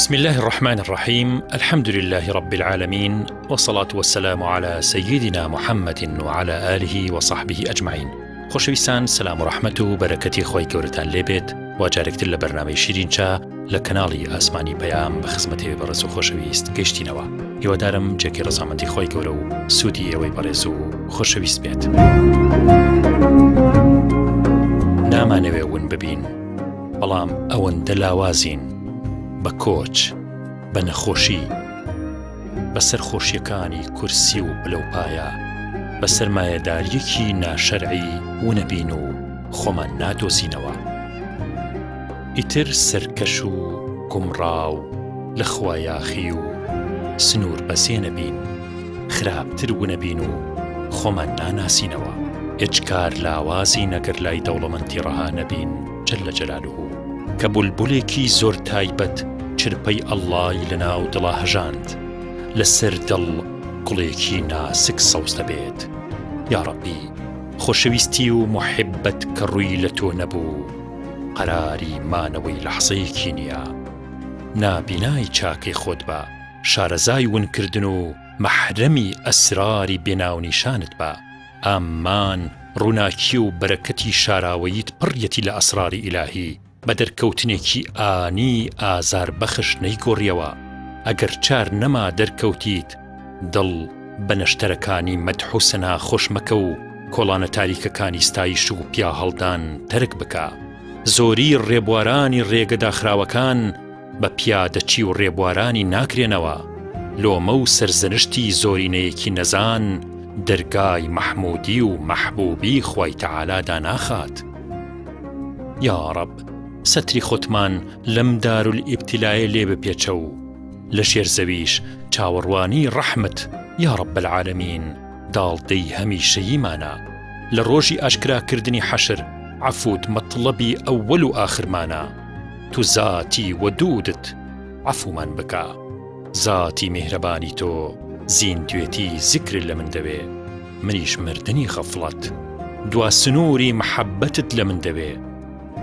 بسم الله الرحمن الرحيم. الحمد لله رب العالمين، والصلاة والسلام على سيدنا محمد وعلى آله وصحبه أجمعين. خۆشەویستان، سلام و ڕەحمەت و بەرەکەتی خۆی گەورەتان لێبێت و جارێکتر لە بەرنامەی شیرینچا لە کەناڵی ئاسمانی پەیام بە خزمەتێ بەڕێز و خۆشەویست گەیشتینەوە. هیوادارم جێکی ڕەزامەندی خۆی گەورە و سوودی ئێوەی بەڕێز و خۆشەویست بێت. نامانەوێ ون ببین، بەڵام ئەوەندە لاوازین بە کۆچ، بە نەخۆشی، بەسەر خۆشیەکانی کورسی و بلەوپایە، بە سەرمایەداریەکی ناشەرعی ونەبین و خۆمان نادۆزینەوە. ئیتر سەرکەش و گومڕاو لە خوایاخی و سنوور بەسێ نەبین، خراپتر ونەبین و خۆمان ناناسینەوە. هیچ کار لاوازی نەگەر لای دەوڵەمەندی ڕەها نەبین جەلە جەلالوه، کە بولبولێکی زۆر تایبەت چرپەی ئەڵڵای لەناو دڵا هەژاند، لەسەر دڵ گوڵێکی ناسک سەوز دەبێت. یا ڕەبی، خۆشەویستی و محبەت کە ڕووی لە تۆ نەبوو، قەراری مانەوەی لەحزەیەکی نییە. نابینای چاکەی خۆت بە، شارەزای ونکردن و مەحرەمی ئەسراری بێناونیشانت بە. ئامان ڕووناکی و بەرەکەتی شاراوەیت پڕیەتی لە ئەسراری ئیلاهی، بە دەرکەوتنێکی ئانی ئازار بەخش نەیگۆڕیەوە. ئەگەر چار نەما دەرکەوتیت، دڵ بە نەشتەرەکانی مەدح و سەنا خۆش مەکە و کۆڵانە تاریکەکانی ستایش و پیا هەڵدان تەرک بکە. زۆری ڕێبوارانی ڕێگەداخراوەکان بە پیادەچی و ڕێبوارانی ناکرێنەوە. لۆمە و سەرزەنشتی زۆرینەیەکی نەزان دەرگای مەحموودی و مەحبوبی خوای تەعالادا ناخات. یا ڕەب، سەتری خۆتمان لەم دارولئیبتیلایە لێ بپێچە و لە شێرزەویش چاوەڕوانی ڕەحمت یا ڕەب العالەمین داڵدەی هەمیشەییمانە. لە ڕۆژی ئاشکراکردنی حەشر عەفوت مەطلەبی ئەوەل و ئاخرمانە. تو زاتی وەدوودت عەفومان بکە. زاتی میهرەبانی تۆ زیندوێتی زیکر لە من دەوێ. منیش مردنی غەفڵەت، دوا سنووری محەبەتت لە من دەوێ.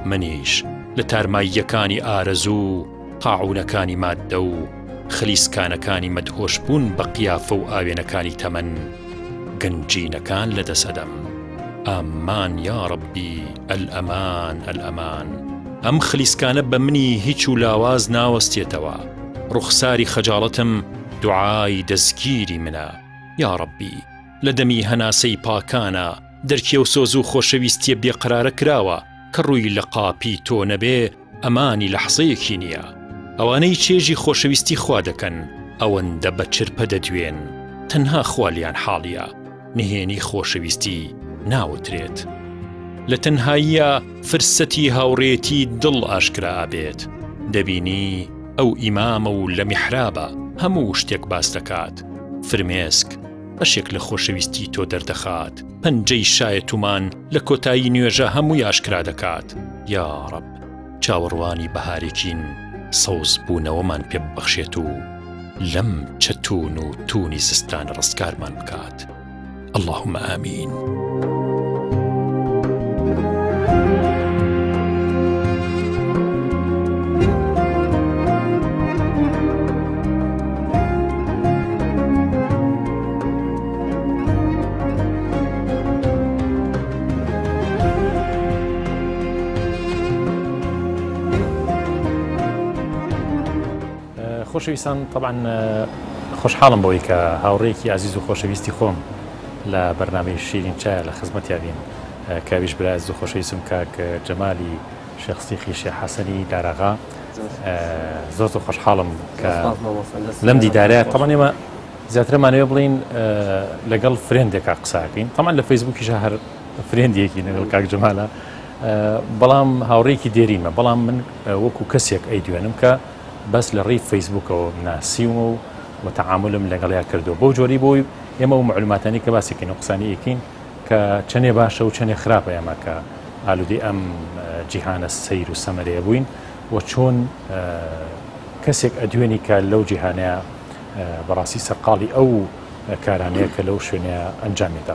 منیش لە تارماییەکانی ئارەزوو، تاعونەکانی ماددە و خلیسکانەکانی مەدهۆشبوون بە قیافە و ئاوێنەکانی تەمەن گەنجینەکان لەدەسەدەم. ئامان یا ڕەبی، ئەلئەمان ئەلئەمان. ئەم خلیسکانە بە منی هیچ و لاواز ناوەستێتەوە. ڕوخساری خەجاڵەتم دوعای دەستگیری منە. یا ڕەبی، لە دەمی هەناسەی پاکانە دەرکێ و سۆز و خۆشەویستیە بێقرارە کراوە کە ڕووی لە قاپی تۆ نەبێ ئەمانی لەحزەیەکی نییە. ئەوانەی چێژی خۆشەویستی خوا دەکەن، ئەوەندە بە چرپە دەدوێن، تەنها خوالیان حاڵیە، نهێنی خۆشەویستی ناوترێت. لە تەنهاییە فرسەتی هاوڕێتی دڵ ئاشکرا ئابێت. دەبینی ئەو ئیمامە و لە میحرابە هەموو شتێک باس دەکات. فرمێسک بەشێک لە خۆشەویستی تۆ دەردەخات. پەنجەی شایەتومان لە کۆتایی نوێژە هەمووی ئاشکرا دەکات. یا ڕەب، چاوەڕوانی بەهارێکین سەوز بوونەوەمان پێ ببەخشێت و لەم چەتون و تونی زستانە ڕستکارمان بکات. اللهم ئامین. خۆشەویستان، طبعاً خۆشحاڵم بۆی کە هاوڕێکی عزیز و خۆشەویستی خۆم لە بەرنامەی شیرینچایە لە خزمەتیا بین. کاویش برایز و خۆشەویستم کاک جەمالی شێخ سیخی شێخ حەسەنی دارەغا. زۆر خۆشحاڵم کە لەم دیدارەیە. طبعاً ئێمە زیاترەمانەوێ بڵین لەگەڵ فرێندێکا قساکەین. طبعاً لە فەیسبووکیش هەر فرێندێکی لەگەڵ کاک جەمالە، بەڵام هاوڕێکی دێریمە. بەڵام من وەکو کەسێک ئەیدوێنم کە بەس لە ڕێی فەیسبووکەوە ناسیومە و تەعاملم لەگەڵیا کردو. بۆ جۆری بۆی ئێمە و معلوماتانی کە باسیکەین و قسانی ئەکەین کە چەندێ باشە و چەندێ خراپە ئێمە کە ئالوودەی ئەم جیهانە سەیر و سەمەرەیە بووین و چۆن کەسێک ئەدوێنی کە لەو جیهانەیە بەڕاستی سەرقاڵی ئەو کارانەیە کە لەو شوێنەیە ئەنجامێتە.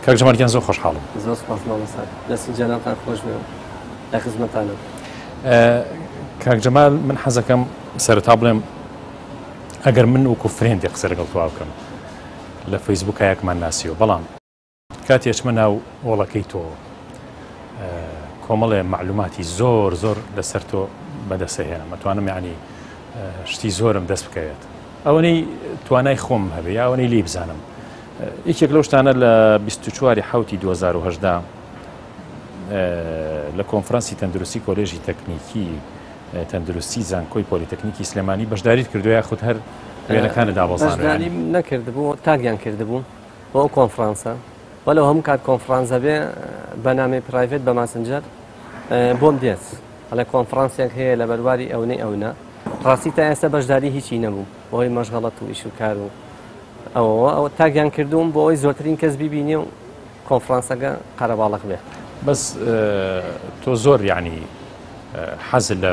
کاک جەمالگیان زۆر خۆشحاڵم. زۆر سپاس مامۆستا، دەستی جەنابتان خۆش بێ، لە خزمەتانم. کاک جەمال من حەزەکەم سەرەتا بڵێم ئەگەر من وەکو فرێندی قسە لەگەڵ توا بکەم لە فەیسبووک یەکمان ناسیوە بەڵام کاتێچمە ناو وڵەکەی تۆ کۆمەڵێ معلوماتی زۆر زۆر لەسەر تۆ بەدەسەهێنم مەتوانم یعنی شتی زۆرم دەست بکەوێت ئەوەنەی توانای خۆم هەبێ یاوەنەی لی بزانم یەکێک لەو شتانە لە 24 حوتی 2010 لە کۆنفرانسی تەندروستی کۆلێژی تەکنیکی تەندروستی زانکۆی پۆلیتەکنیکی سلێمانی بەشداریت کردو یاخود هەر وێنەکانە دابەزانەوە بەشداری نەکردبوو تاگیان کردبوو بۆ ئەو کۆنفرانسە وەلو هەموو کات کۆنفرانسە بێ بەنامەی پرایڤێت بە ماسنجەر بۆم دێت هەڵە کۆنفرانسێک هەیە لە بەرواری ئەوەی ئەونا ڕاستی تا ئێستا بەشداری هیچی نەبوو بۆی مەشغەڵەت و ئیش و کار و ئەوە تاگیان کردوم بۆ ئەوی زۆرترین کەس بیبینێ و کۆنفرانسەکە قەرەباڵق بێ بەس تۆ زۆر یعنی حەز لە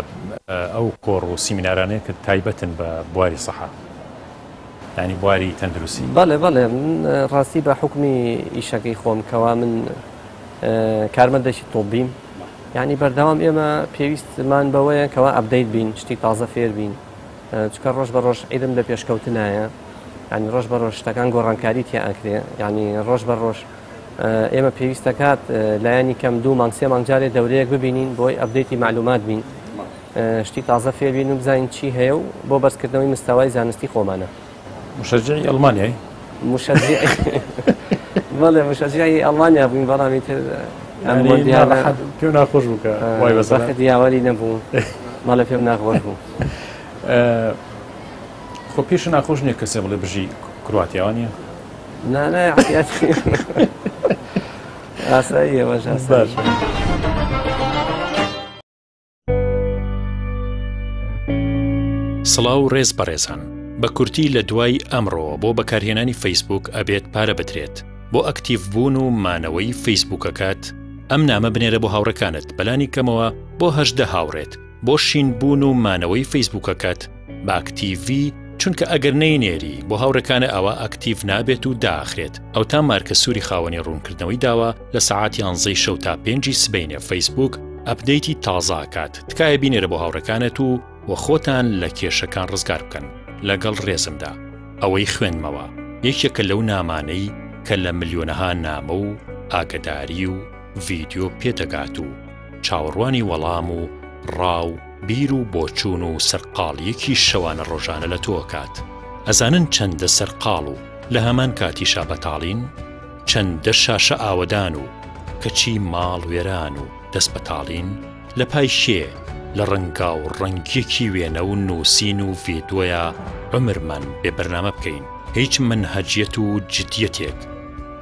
ئەو کۆڕ و سیمینارانەیە کە تایبەتن بە بواری سەحا ینی بواری تەندروستی بەڵێ بەڵێ من ڕاستی بە حکمی ئیشەکەی خۆم کەوا من کارمەندێکی تۆبیم یعنی بەردەوام ئێمە پێویستمان بەوەیە کەوا ئەپدەیت بین شتی تازە فێر بین چکە ڕۆژ بە ڕۆژ عیدم لە پێشکەوتنایە ینی ڕۆژ بە ڕۆژ شتەکان گۆڕانکاری تیا ئەکرێ ینی ڕۆژ بە ڕۆژ ئێمە پێویستەکات لایەنی کەم 2 مانگ 3 مانگ جارێ دەورەیەک ببینین بۆی ئەپدەیتی معلومات بین شتی تازە فێر بین و بزانین چی هەیە و بۆ بەرزکردنەوەی مستەوای زانستی خۆمانە مشجعی ئەڵمانیای بەڵێ مشجعی ئەڵمانیا بووین بەڵامی تر پێ ناخۆش بووکە وای بەسەر دیاوەری نەبوو ماڵە پێم ناخۆش بوو خۆ پێش ناخۆش نییە کەسێ بڵێ بژی کرواتیاوانە نانای عەفیەتی ئاساییە بەش ئاسایی سڵاو ڕێز بەڕێزان بە کورتی لە دوای ئەمڕۆ بۆ بەکارهێنانی فەیسبوک ئەبێت پارە بدرێت بۆ ئەکتیڤ بوون و مانەوەی فەیسبوکەکەت ئەم نامە بنێرە بۆ هاوڕەکانت بەلانی کەمەوە بۆ 18 هاوڕێت بۆ شین بوون و مانەوەی فەیسبوکەکەت بە ئەکتیڤی چونکە ئەگەر نەینێری بۆ هاوڕەکانە ئەوە ئەکتیڤ نابێت و داخرێت ئەو تا مارکە سووری خاوەنی ڕوونکردنەوەی داوە لە سەعات 11 شەو تا 5 سبەینێ فەیسبوک ئەپدەیتی تازاکات تکایە بینێرە بۆ هاوڕەکانت و خۆتان لە کێشەکان ڕزگار بکەن لەگەڵ ڕێزمدا ئەوەی خوێنمەوە یەکێکە لەو نامانەی کە لە ملیۆنەها نامە و ئاگداری و ڤیدیۆ پێدەگات و چاوەڕوانی وەڵام و ڕاو بیر و بۆچوون و سەرقاڵیەکی شەوانە ڕۆژانە لە تۆکات ئەزانن چەندە سەرقاڵ و لە هەمان کاتیشا بەتاڵین چەندە شاشە ئاوەدان و کەچی ماڵ وێران و دەست بەتاڵین لە پای شێ لە ڕەنگا و ڕەنگیەکی وێنە و نووسین و ڤیدۆیە عمرمان بێ بەرنامە بکەین هیچ منهەجیەت و جدیەتێک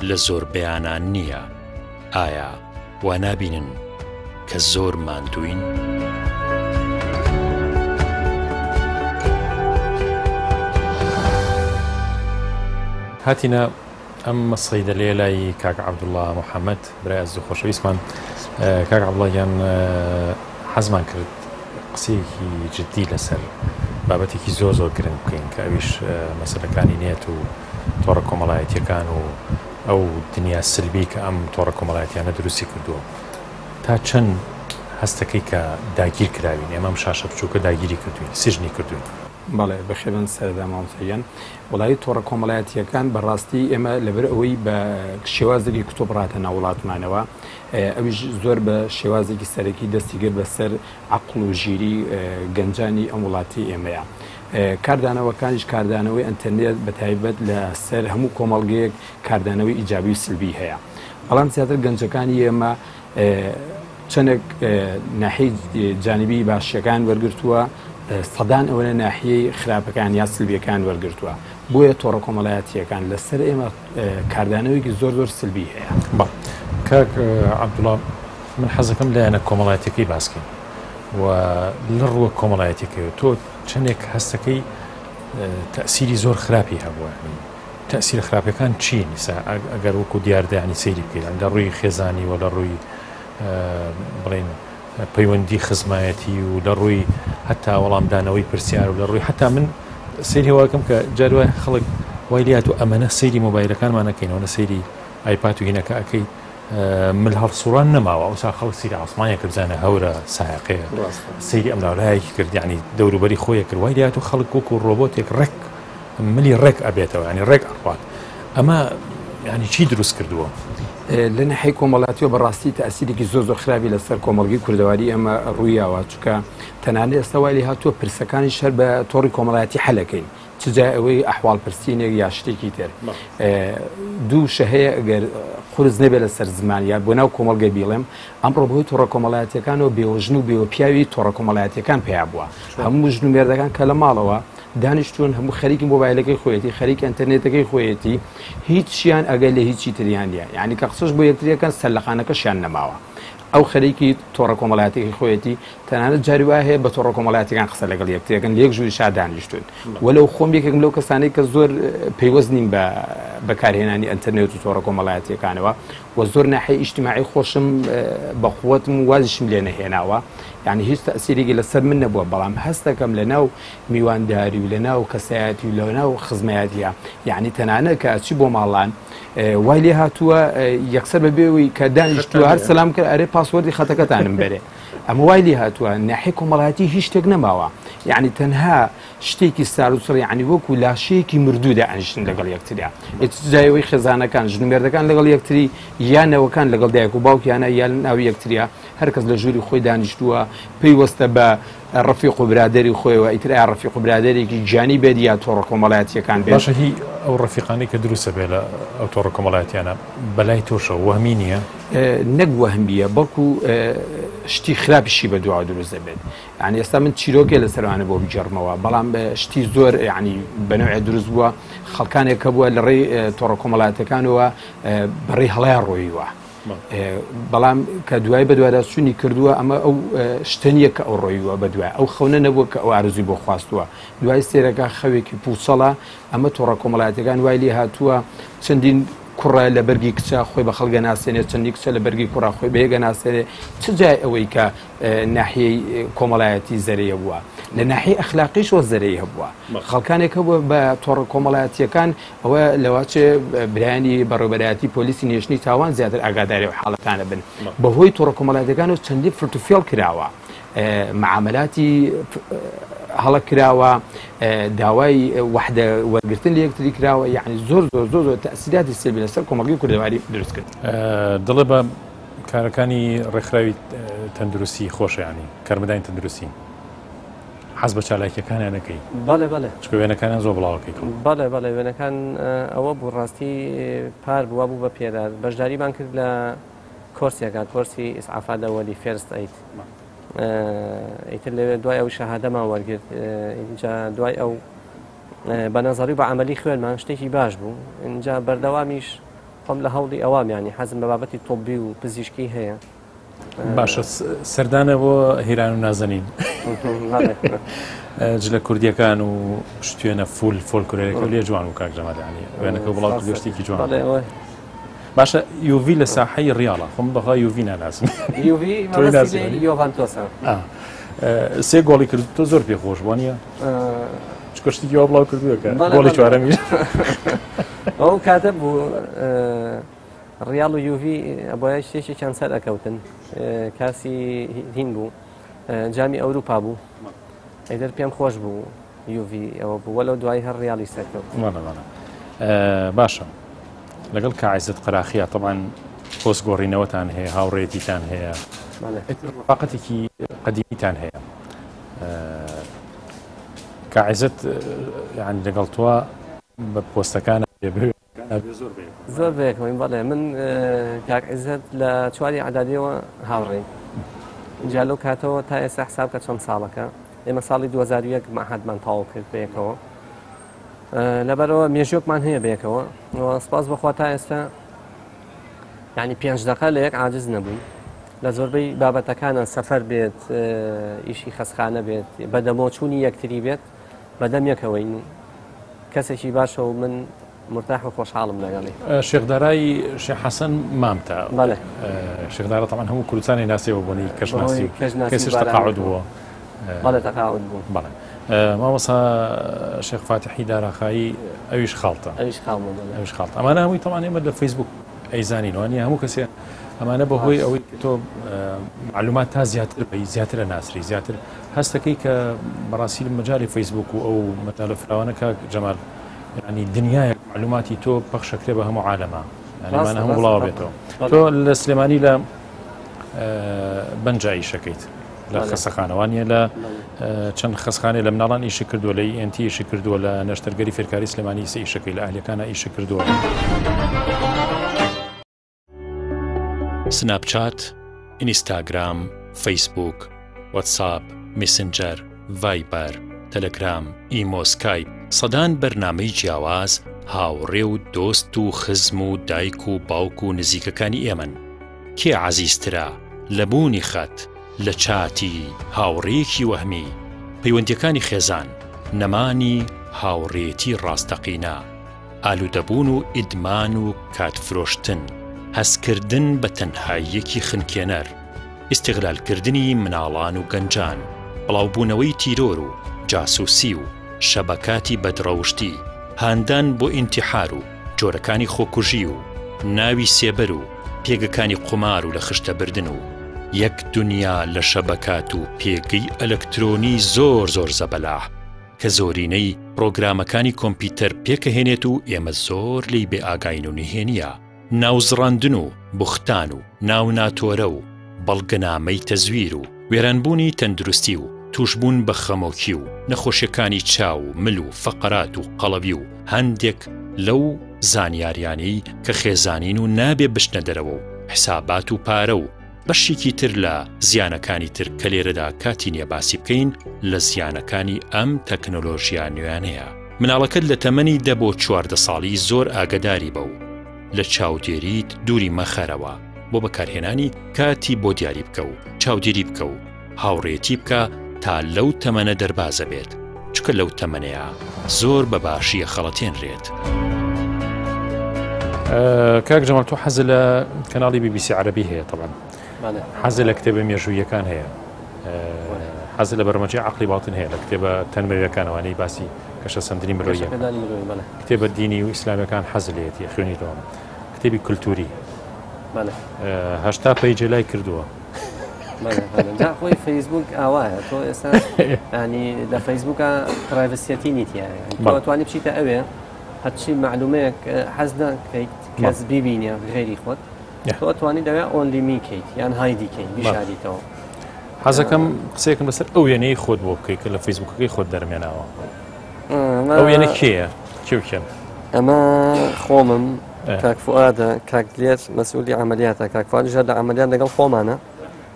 لە زۆر بەیانان نییە ئایا وا نابینن کە زۆر ماندووین؟ هاتینا ئەم مەسەیدە لێ لای کاک عەبدوڵڵا محەممەد برای ئەزوو خۆشەویستمان کاک عەبدوڵڵایان حەزمان کرد قسەیەکی جددی لەسەر بابەتێکی زۆر زۆر گرنگ بکەین کە ئەویش مەسەلەکانی نێت و تۆڕە کۆمەڵایەتیەکان و ئەو دنیا سلبی کە ئەم تۆڕە کۆمەڵایەتیانە دروستی کردووە تا چەند هەستەکەی کە داگیر کراوین ئێمەم شاشە بچووکە داگیری کردوین سژنی کردوین بەڵێ بەخێبن سەردا مامۆستاییان وڵایی تۆڕە کۆمەڵایەتیەکان بەڕاستی ئێمە لەبەر ئەوەی بە شێوازێکی کتۆبڕاتە ناو وڵاتمانەوە ئەویش زۆر بە شێوازێکی سەرەکی دەستی کرد بەسەر عەقڵ و ژیری گەنجانی ئەم وڵاتی ئێمەیە کاردانەوەکانیش کاردانەوەی ئەنتەرنێت بە تایبەت لە سەر هەموو کۆمەڵگەیەک کاردانەوەی ئیجابی و سلبی هەیە بەڵام زیاتر گەنجەکانی ئێمە چەندێک ناحیەی جانبی باشیەکان وەرگرتووە سەدان ئەوە ناحیەی خراپەکان یا سلبیەکان وەرگرتووە بۆیە تۆڕە کۆمەڵایەتیەکان لەسەر ئێمە کاردانەوەیکی زۆر زۆر سلبی هەیە کاک عەبدوڵڵا من حەزەکەم لایەنە کۆمەڵایەتەکەی باسکەین و لە ڕووە کۆمەڵایەتەکەی تۆ چەندێک هەستەکەی تەسیری زۆر خراپی هەبووە تەسیرە خراپەکان چی نیسا ئەگەر وەکو دیاردەیانی سەیری بکەیت لە ڕووی خێزانی و لە ڕووی بڵێن پەیوەندی خزمایەتی و لە ڕووی هەتا وەڵامدانەوەی پرسیار و لە ڕووی هەتا من سەیری هەواکەم کە جاروای خەڵک وای لات و ئەمەنە سەیری مۆبایلەکانمان نەکەینەوە سەیری ئایپات و هینەکە ئەەکەی مل هەڵسوڕان نەماوە ئەوسا خەڵک سیری عوسمانیە کرد بزانە هەورە سایقەیە سەیری ئەم لاولایەکی کرد یعنی دەوروبەری خۆیە کرد وای دیات و خەڵک وەکو ڕۆبۆتێک ڕێک ملی ڕێک ئەبێتەوە ینی ڕێک ئەڕوات ئەمە ینی چی دروست کردووە لە ناحی کۆمەڵاتیەوە بەڕاستی تەئسیرێکی زۆر خراپی لەسەر کۆمەڵگەی کوردەواری ئەمە ڕوویاوە چونکە تەنانەت ئێستا وای لێ هاتووە پرسەکانی شەر بە تۆڕی کۆمەڵایەتی حەلەکەین چجا ئەوەی ئەحواڵ پرسیینێک یا شتێکی تر دوو شەهەیە ئەگەر قورس نەبێت لەسەر زمانیان بۆ ناو کۆمەڵگە بیڵێم ئەمڕۆ بەهۆی تۆڕە کۆمەڵایەتیەکانەوە بێوەژن و بێوە پیاوی تۆڕە کۆمەڵایەتیەکان پێیا بووە هەموو ژن و مێردەکان کە لە ماڵەوە دانیشتون هەموو خەریکی مۆبایلەکەی خۆیەتی خەریک ئینتەرنێتەکەی خۆیەتی هیچیان ئەگەر لە هیچی تریان نیە یعنی کە قسەش بۆ یەکتریەکان سەرلەخانەکەشیان نەماوە ئەو خەریکی تۆڕە کۆمەڵایەتێکی خۆیەتی تەنانەت جاری وایە هەیە بە تۆڕە کۆمەڵایەتیەکان قسە لەگەڵ یەکتریەکەن لە یەک ژووری شا دانیشتون وەلەو خۆم یەکێکم لەو کەسانەی کە زۆر پەیوەست نیم بە بەکارهێنانی ئینتەرنێت و تۆڕە کۆمەڵایەتیەکانەوە و زۆر ناحیە ئیجتیماعی خۆشم بەقووەتم و وازیشم لێ نەهێناوە یعنی هیچ تەئسیرێکی لەسەر من نەبووە بەڵام هەست دەکەم لە ناو میوانداری و لە ناو کەسایەتی و لە ناو خزمەتیە یعنی تەنانەت کە ئەچی بۆ ماڵان وای لێ هاتووە یەکسەر بەبێەوەی کە دانیشتووە هەر سەلام کرد ئەرێ پاسوەردی خەتەکەتانم بەرێ ئەمە وای لێ هاتووە ناحیە کۆمەڵایەتی هیچ شتێک نەماوە یعنی تەنها شتێکی سار و سڕ یعنی وەکو لاشەیەکی مردوودا ئەنیشتن لەگەڵ یەکتریا جایەوەی خێزانەکان ژنومێردەکان لەگەڵ یەکتری یانەوەکان لەگەڵ دایک و باوکیانە یان ناوی یەکتریا هەرکەس لە ژووری خۆی دانیشتووە پێیوەستە بە ڕەفیق و برادری خۆیەوە ئیتر ڕەفیق و برادێکی جانی بێت یا تۆڕە کۆمەڵایەتیەکان بێت باشە هی ئەو ڕەفیقانی کە دروستە بێ لە ئەو تۆڕە کۆمەڵایەتیانە بەلای تۆشە وەهمی نییە نەک وەهمیە بەڵکو شتی خراپیشی بە دووا دروست دەبێت یعنی ئێستا من چیرۆکێ لەسەروانە بۆ بجەڕمەوە بەڵام شتی زۆر یعنی بەنوعی دروست بووە خەڵکانێک کە بووە لە ڕێی تۆڕە کۆمەڵایەتەکانەوە بەڕێی هەڵای ڕۆیوە بەڵام کە دوای بە دوواداچوونی کردووە ئەمە ئەو شتەنیە کە ئەو ڕۆیوە بە دوای ئەو خەونە نەبووە کە ئەو ئارزوی بۆ خواستووە دوای سێرەکە خەوێکی پوچەڵە ئەمە تۆڕە کۆمەڵایەتەکان وای لێ هاتووە چەندین کوڕە لە بەرگی کچە خۆی بە خەڵگە ناسێنێت چەندی کچە لە بەرگی کوڕا خۆی بەیەگە ناسێنێت چ جای ئەوەی کە ناحیەی کۆمەڵایەتی زەرەیە بووە لە ناحیە ئەخلاقیشەوە زەرەی هەبووە خەڵکانێک هەبووە بە تۆڕە کۆمەڵایەتیەکان ئەوە لەواچێ برایانی بەڕێوەبەرایەتی پۆلیسی نێشتنی تاوان زیاتر ئاگاداری و حاڵەتانە بن بەهۆی تۆڕە کۆمەڵایەتەکان و چەندی فرتوفێڵ کراوە معاملاتی هەڵە کراوە داوای وحدە وەرگرتن لە یەکتری کراوە یعنی زۆر تەئسیراتی سلبی لەسەر کۆمەڵگەی کوردەواری دروست کرد دڵێ بە کارەکانی ڕێکخراوی تەندروستی خۆشە ینی کارمەدانی تەندروستی حەز بە چالاکیەکانیان نەکەی بەڵێ بەڵێ چکە وێنەکانیان زۆر بڵاوەکەی بەڵێ بەڵێ وێنەکان ئەوە بوو ڕاستی پار بووە بوو بە پێدار بەشداریمان کرد لە کۆرسێکان کۆرسی ئیسعافا دەوەلی فێرست ئەیت ئیتر لەوێ دوای ئەو شەهادەمان وەرگرت اینجا دوای ئەو بە نەزەری بە عەمەلی خوێنمان شتێکی باش بوو اینجا بەردەوامیش خۆم لە هەوڵی ئەوام ینی حەزم بە بابەتی تۆبی و پزیشکی هەیە باشە سەردانە بۆ هێران و نازەنین جلە کوردیەکان و شتێنە فول فۆلکلۆرێکە لێ جوان و کاک جەمادانی وێنەکە وڵات گشتێکی جوان باشە یوڤی لە ساحەی ڕیاڵە خۆم بەخوا یوڤی ناناسم سێ گۆڵی کرد تۆ زۆر پێخۆش وانە چکشتێکی وا بڵاو کردووەکە گۆڵی چوارەمیش ئەو کاتە بوو ڕیاڵ و یوڤی بۆیە شتێکی چەند سەر ئەکەوتن کاسی هین بوو جامی ئەوروپا بوو ئەیدەر پێم خۆش بوو یوڤی ئەوە بوو وەلەو دوای هەر ڕیاڵی سەرکەوت باشە لەگەڵ کاعیزت قەراخیە طبعاً پۆست گۆڕینەوەتان هەیە هاوڕێتیتان هەیە ڕفاقەتێکی قەدیمیتان هەیە کاعیزت یعنی لەگەڵ تۆ بە پۆستەکانە زۆر بێکەوەین بەڵێ من کاک عیزت لە چواری عەدادیەوە هاوڕێین اینجا لەو کاتەوە تا ئێستا حساب کە چەند ساڵەکە ئێمە ساڵی 2001 مەعهەدمان تەواو کرد بەیەکەوە لەبەرەوە مێژووکمان هەیە بەیەکەوە سپاس بەخوا تا ئێستا یعنی 5 دقە لە یەک عاجز نەبووین لە زۆربەی بابەتەکانە سەفەر بێت ئیشی خەسخانە بێت بەدەمۆچوونی یەکتری بێت بەدەم یەکەوەین کەسێکی باشە و من مرتاح و خۆشحاڵم لەگەڵی شێخدارای شێخ حەسەن مامتە بەڵێ شێخدارە طبعاً هەموو کوردستانی ناسیەوە بوونی کەشناسی کەسیش تەقاعود بووە بەڵێ تەقاعود بوو بەڵێ مامۆستا شێخ فاتحی داراخایی ئەویش خاڵتە ئەویش خاڵ ئەمانە هەمووی طبعاً ئێمە لە فەیسبوک ئەیزانین وانە هەموو کەسێ ئەمانە بەهۆی ئەوەی تۆ معلومات تا زیاتر بی زیاترە ناسری زیاتر هەستەکەی کە بەڕاستی مەجای فەیسبوک و ئەو مەتالە فراوانە کاک جەمال ینی دنیای معلوماتی تۆ پەخشەکرێ بە هەموو عالەمە ینیمان هەموو بڵاو بێتەوە تۆ لە سلێمانی لە بەنجایی شەکەیت لە خەسەخانەوانیە لە چەند خەسخانێ لە مناڵان ئیشی کردووە لە ئێنتی ئیشی کردووە لە نەشتەرگەری فێرکاری سلێمانی سە ئیشەکەی لە ئاهلیەکانە ئیشی کردووە. سناپچات، ئینستاگرام، فەیسبوک، واتساپ، میسنجەر، ڤایبەر، تەلەگرام، ئیمۆ، سکایپ سەدان بەرنامەی جیاواز هاوڕێ و دۆست و خزم و دایک و باوک و نزیکەکانی ئێمەن. کێ عەزیزترە لە بوونی خەت لە چاتی هاوڕێیەکی وەهمی پەیوەندیەکانی خێزان نەمانی هاوڕێتی ڕاستەقینە ئالوودەبوون و ئیدمان و کاتفرۆشتن هەستکردن بە تەنهاییەکی خنکێنەر ئیستیغلالکردنی مناڵان و گەنجان بڵاوبوونەوەی تیرۆر و جاسووسی و شەبەکاتی بەدڕەوشتی هاندان بۆ ئینتیحار و جۆرەکانی خۆکوژی و ناوی سێبەر و پێگەکانی قومار و لە خشتەبردن و یەک دنیا لە شەبەکات و پێگەی ئەلەکترۆنی زۆر زەبەلاح کە زۆرینەی پرۆگرامەکانی کۆمپیوتەر پێکەهێنێت و ئێمە زۆر لی بێ ئاگاین و نهێنیە ناوزڕاندن و بوختان و ناوناتۆرە و بەڵگەنامەی تەزویر و وێرانبوونی تەندروستی و توشبوون بە خەمۆکی و نەخۆشیەکانی چاو و مل و فەقەرات و قەڵەبی و هەندێک لەو زانیاریانەی کە خێزانین و نابێ بشنە دەرەوە و حسابات و پارە و بەشێکی تر لە زیانەکانی تر کە لێرەدا کاتی نییە باسی بکەین لە زیانەکانی ئەم تەکنۆلۆژیا نوێیانەیە. مناڵەکەت لە تەمەنی 10 بۆ 14 ساڵی زۆر ئاگداری بە و لە چاودێریت دووری مەخەرەوە بۆ بەکارهێنانی کاتی بۆ دیاری بکە و چاودێری بکە و هاوڕێتی بکە تا لەو تەمەنە دەربازە بێت چکە لەو تەمەنەیە زۆر بە باشیە خەڵەتێنرێت. کاک جەمال تۆ حەز لە کەناڵی BBC عەرەبی هەیە طبعا حەز لە کتێبە مێژوویەکان هەیە حەز لە بەرنامەی عەقلی باڵتن هەیە لە کتێبە تەنمەویەکانەوەی باسی کەشە سەندنی مرۆییە کتێبە دینی و ئیسلامیەکان حەز لێتی خوێنیتەوە کتێبی کولتوری 80 پەیجە لای کردووە خۆی فەیسبوک ئاوایە تۆ ئێستا ینی لە فەیسبوکە پرایڤەسیەتی نیتیە توانی بچیتە ئەوێ هەرچی معلومەیەک حەز ناکەیت کەس بیبینە غێری خۆت تۆ توانی دەوێت ئۆنلیمیکەیت یان هایدیکەیت بیشاریتەوە. حەزەکەم قسەیەکم بەسەر ئەو وێنەی خۆت بۆ بکەیت کە لە فەیسبوکەکەی خۆت دەرمێناوە ئەو وێنە کێیە کێوکەن ئەمە خۆمم کاک فوادە کاک لێر مەسئولی عملیاتە کاک فواد هەر لە عملیات لەگەڵ خۆمانە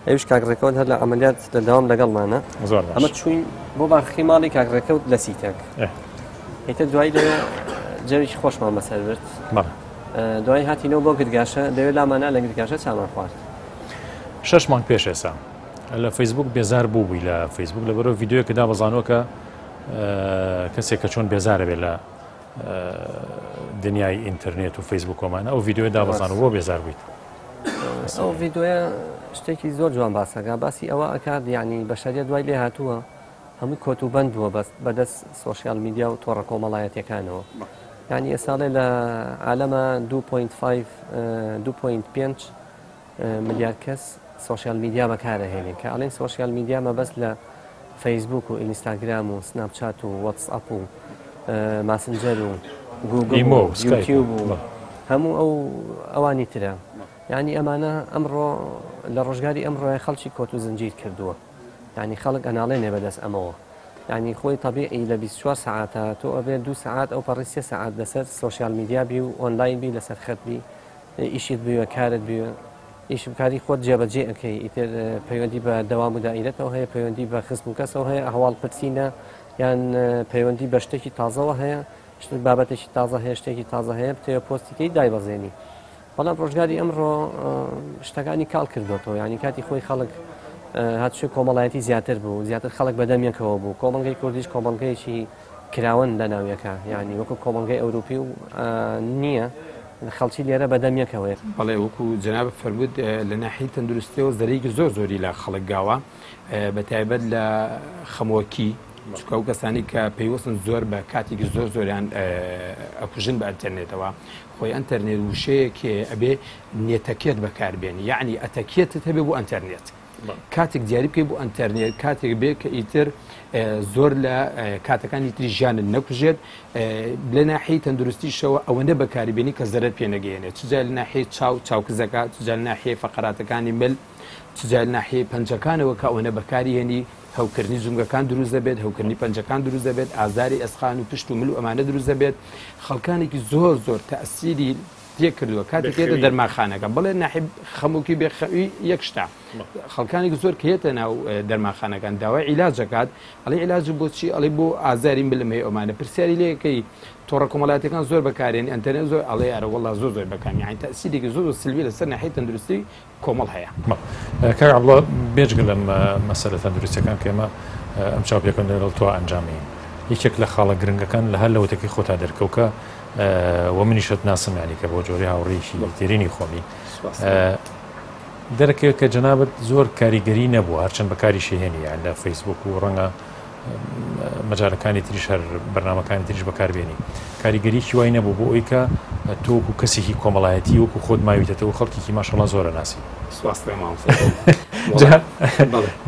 ئەوش کاکڕێکەوت هەر لە عملیات لە داوام لەگەڵمانە ئەمە چوین بۆ باخی ماڵی کاکڕێکەوت لە سیتەک هیتە دوای لە جەوێکی خۆشمان بەسەر برد دوای هاتینەوە بۆ گرگاشە دەوێت لامانە لە گرگاشە چامان خوارد 6 مانگ پێش ئێستا لە فەیسبوک بێزار بووبووی لە فەیسبوک لەبەرەوە ڤیددیۆکەدا بەزانەوە کە کەسێک کە چۆن بێزارە بێت لە دنیای ئینتەرنێت و فەیسبوک کۆمانە ئەو ڤیددیۆ دابەزانەوە بۆ بێزار بوویت ئەو ڤیددیۆیە شتێکی زۆر جوان باسەکە باسی ئەوە ئەکات یعنی بەشەریە دوای لێ هاتووە هەمووی کۆتوبەند بووە بەدەست سۆشیال میدیا و تۆڕە کۆمەڵایەتەکانەوە یعنی ئێساڵێ لە عالەمە 2.5 ملیار کەس سۆشیال میدیا بەکارەهێنێ کە ئەڵێن سۆشیال میدیا مەبەست لە فەیسبوک و ئینستاگرام و سناپچات و واتسئاپ و ماسنجەر و گوگل و یوتیوب و هەموو ئەوانی ترە یعنی ئەمانە ئەمڕۆ لە ڕۆژگاری ئەمڕۆی خەڵکی کۆت و زنجیر کردووە یعنی خەڵک ئەناڵێنێ بەدەست ئەمەوە یعنی خۆی طبیعی لە 24 ساعتە تۆ ئەبێت 2 ساعت ئەو پەڕی 3 ساعت لەسەر سۆشیال میدیا بی و ئۆنلاین بی لەسەر خەت بی ئیشیت بووە کارت بووە ئیش بکاری خۆت جێبەجێ ئەەکەی ئیتر پەیوەندی بە دەوام و دائیرەتەوە هەیە پەیوەندی بە خزم و کەسەوە هەیە ئەهواڵ پرسینە یان پەیوەندی بە شتێکی تازەوە هەیە بابەتێکی تازە هەیە شتێکی تازە هەیە بتێوە پۆستیکەی دایبەزێنی بەڵام ڕۆژگاری ئەمڕۆ شتەکانی کاڵ کردوەوە ینی کاتی خۆی خەڵک هاتشێ کۆمەڵایەتی زیاتر بوو زیاتر خەڵک بەدەمیەکەوە بوو کۆمەڵگەی کوردیش کۆمەڵگەیەکی کراون لە ناویەکە یعنی وەکو کۆمەڵگەی ئەوروپی و نییە خەڵکی لێرە بەدەمیەکەوەی بەڵێ وەکو جناب فەرمود لە ناحیە تەندروستیەوە زەرێکی زۆری لە خەڵک گاوە بە تایبەت لە خەمۆکی چکە ئەو کەسانی کە پێیوەستن زۆر بە کاتێکی زۆریان ئەکوژن بە ئەتەرنێتەوە خۆی ئەتەرنێت وشەیەکێ ئەبێ نێتەکێت بەکاربێنی یعنی ئەتەکێتت هەبێ بۆ ئەتەرنێت کاتێک دیاری بکەی بۆ ئەتەرنێت کاتێک بێ کە ئیتر زۆر لە کاتەکانی تری ژیانت نەکوژێت لە ناحەی تەندروستیشەوە ئەوەندە بەکاربێنی کە زەرەر پێ نەگەیەنێت چجا لە ناحەی چاوکزەکە چجا لە ناحەی فەقەراتەکانی مل چجا لە ناحەی پەنجەکانەوە کە ئەوەندە بەکارهێنی هەوکردنی زومگەکان دروست دەبێت هەوکردنی پەنجەکان دروست دەبێت ئازاری ئەسخان و پشت و مل و ئەمانە دروست دەبێت خەڵکانێکی زۆر تەئسیری تێ کردووە کاتێک هێتە دەرماخانەکە بڵێ ناحی خەموکی بێخەوی یەک شتا خەڵکانێک زۆر کە هێتە ناو دەرماخانەکان داوای عیلاجەکات ئەڵێ عیلاج بۆچی ئەڵێ بۆ ئازاری ملمەیە ئەمانە پرسیاری لەکەی تۆڕە کۆمەڵاتەکان زۆر بەکارێنی ئەتەرنێت زۆر ئەڵێ ئەرە وەڵا زۆر بەکامی یعنی تەئسیرێکی زۆر سلبی لەسەر ناحەی تەندروستی کۆمەڵ هەیە کاک عەبدوڵڵا بێجگە لەم مەسەلە تەندروستیەکان کە ئێمە ئەم چاوپێکەکەن لەگەڵ تۆ ئەنجامین یەکێک لە خاڵە گرنگەکان لە هەر لەوەتێکی خۆتا دەرکەوکە و منیشت ناسم ینی کە بۆ جۆری هاوڕێیشی تێرینی خۆمی دەرەکەوێت کە جەنابەت زۆر کاریگەری نەبووە هەرچەند بەکاری شێهێنی یان لە فەیسبوک و ڕەنگە مەجارەکانی تریش هەر بەرنامەکانی تریش بەکاربێنی کاریگەریی وای نەبوو بۆ ئەوی کە تۆ و کەسێکی کۆمەڵایەتی وەکو خۆت ماویتەوە خەڵکیی ماشەڵڵا زۆرە ناسی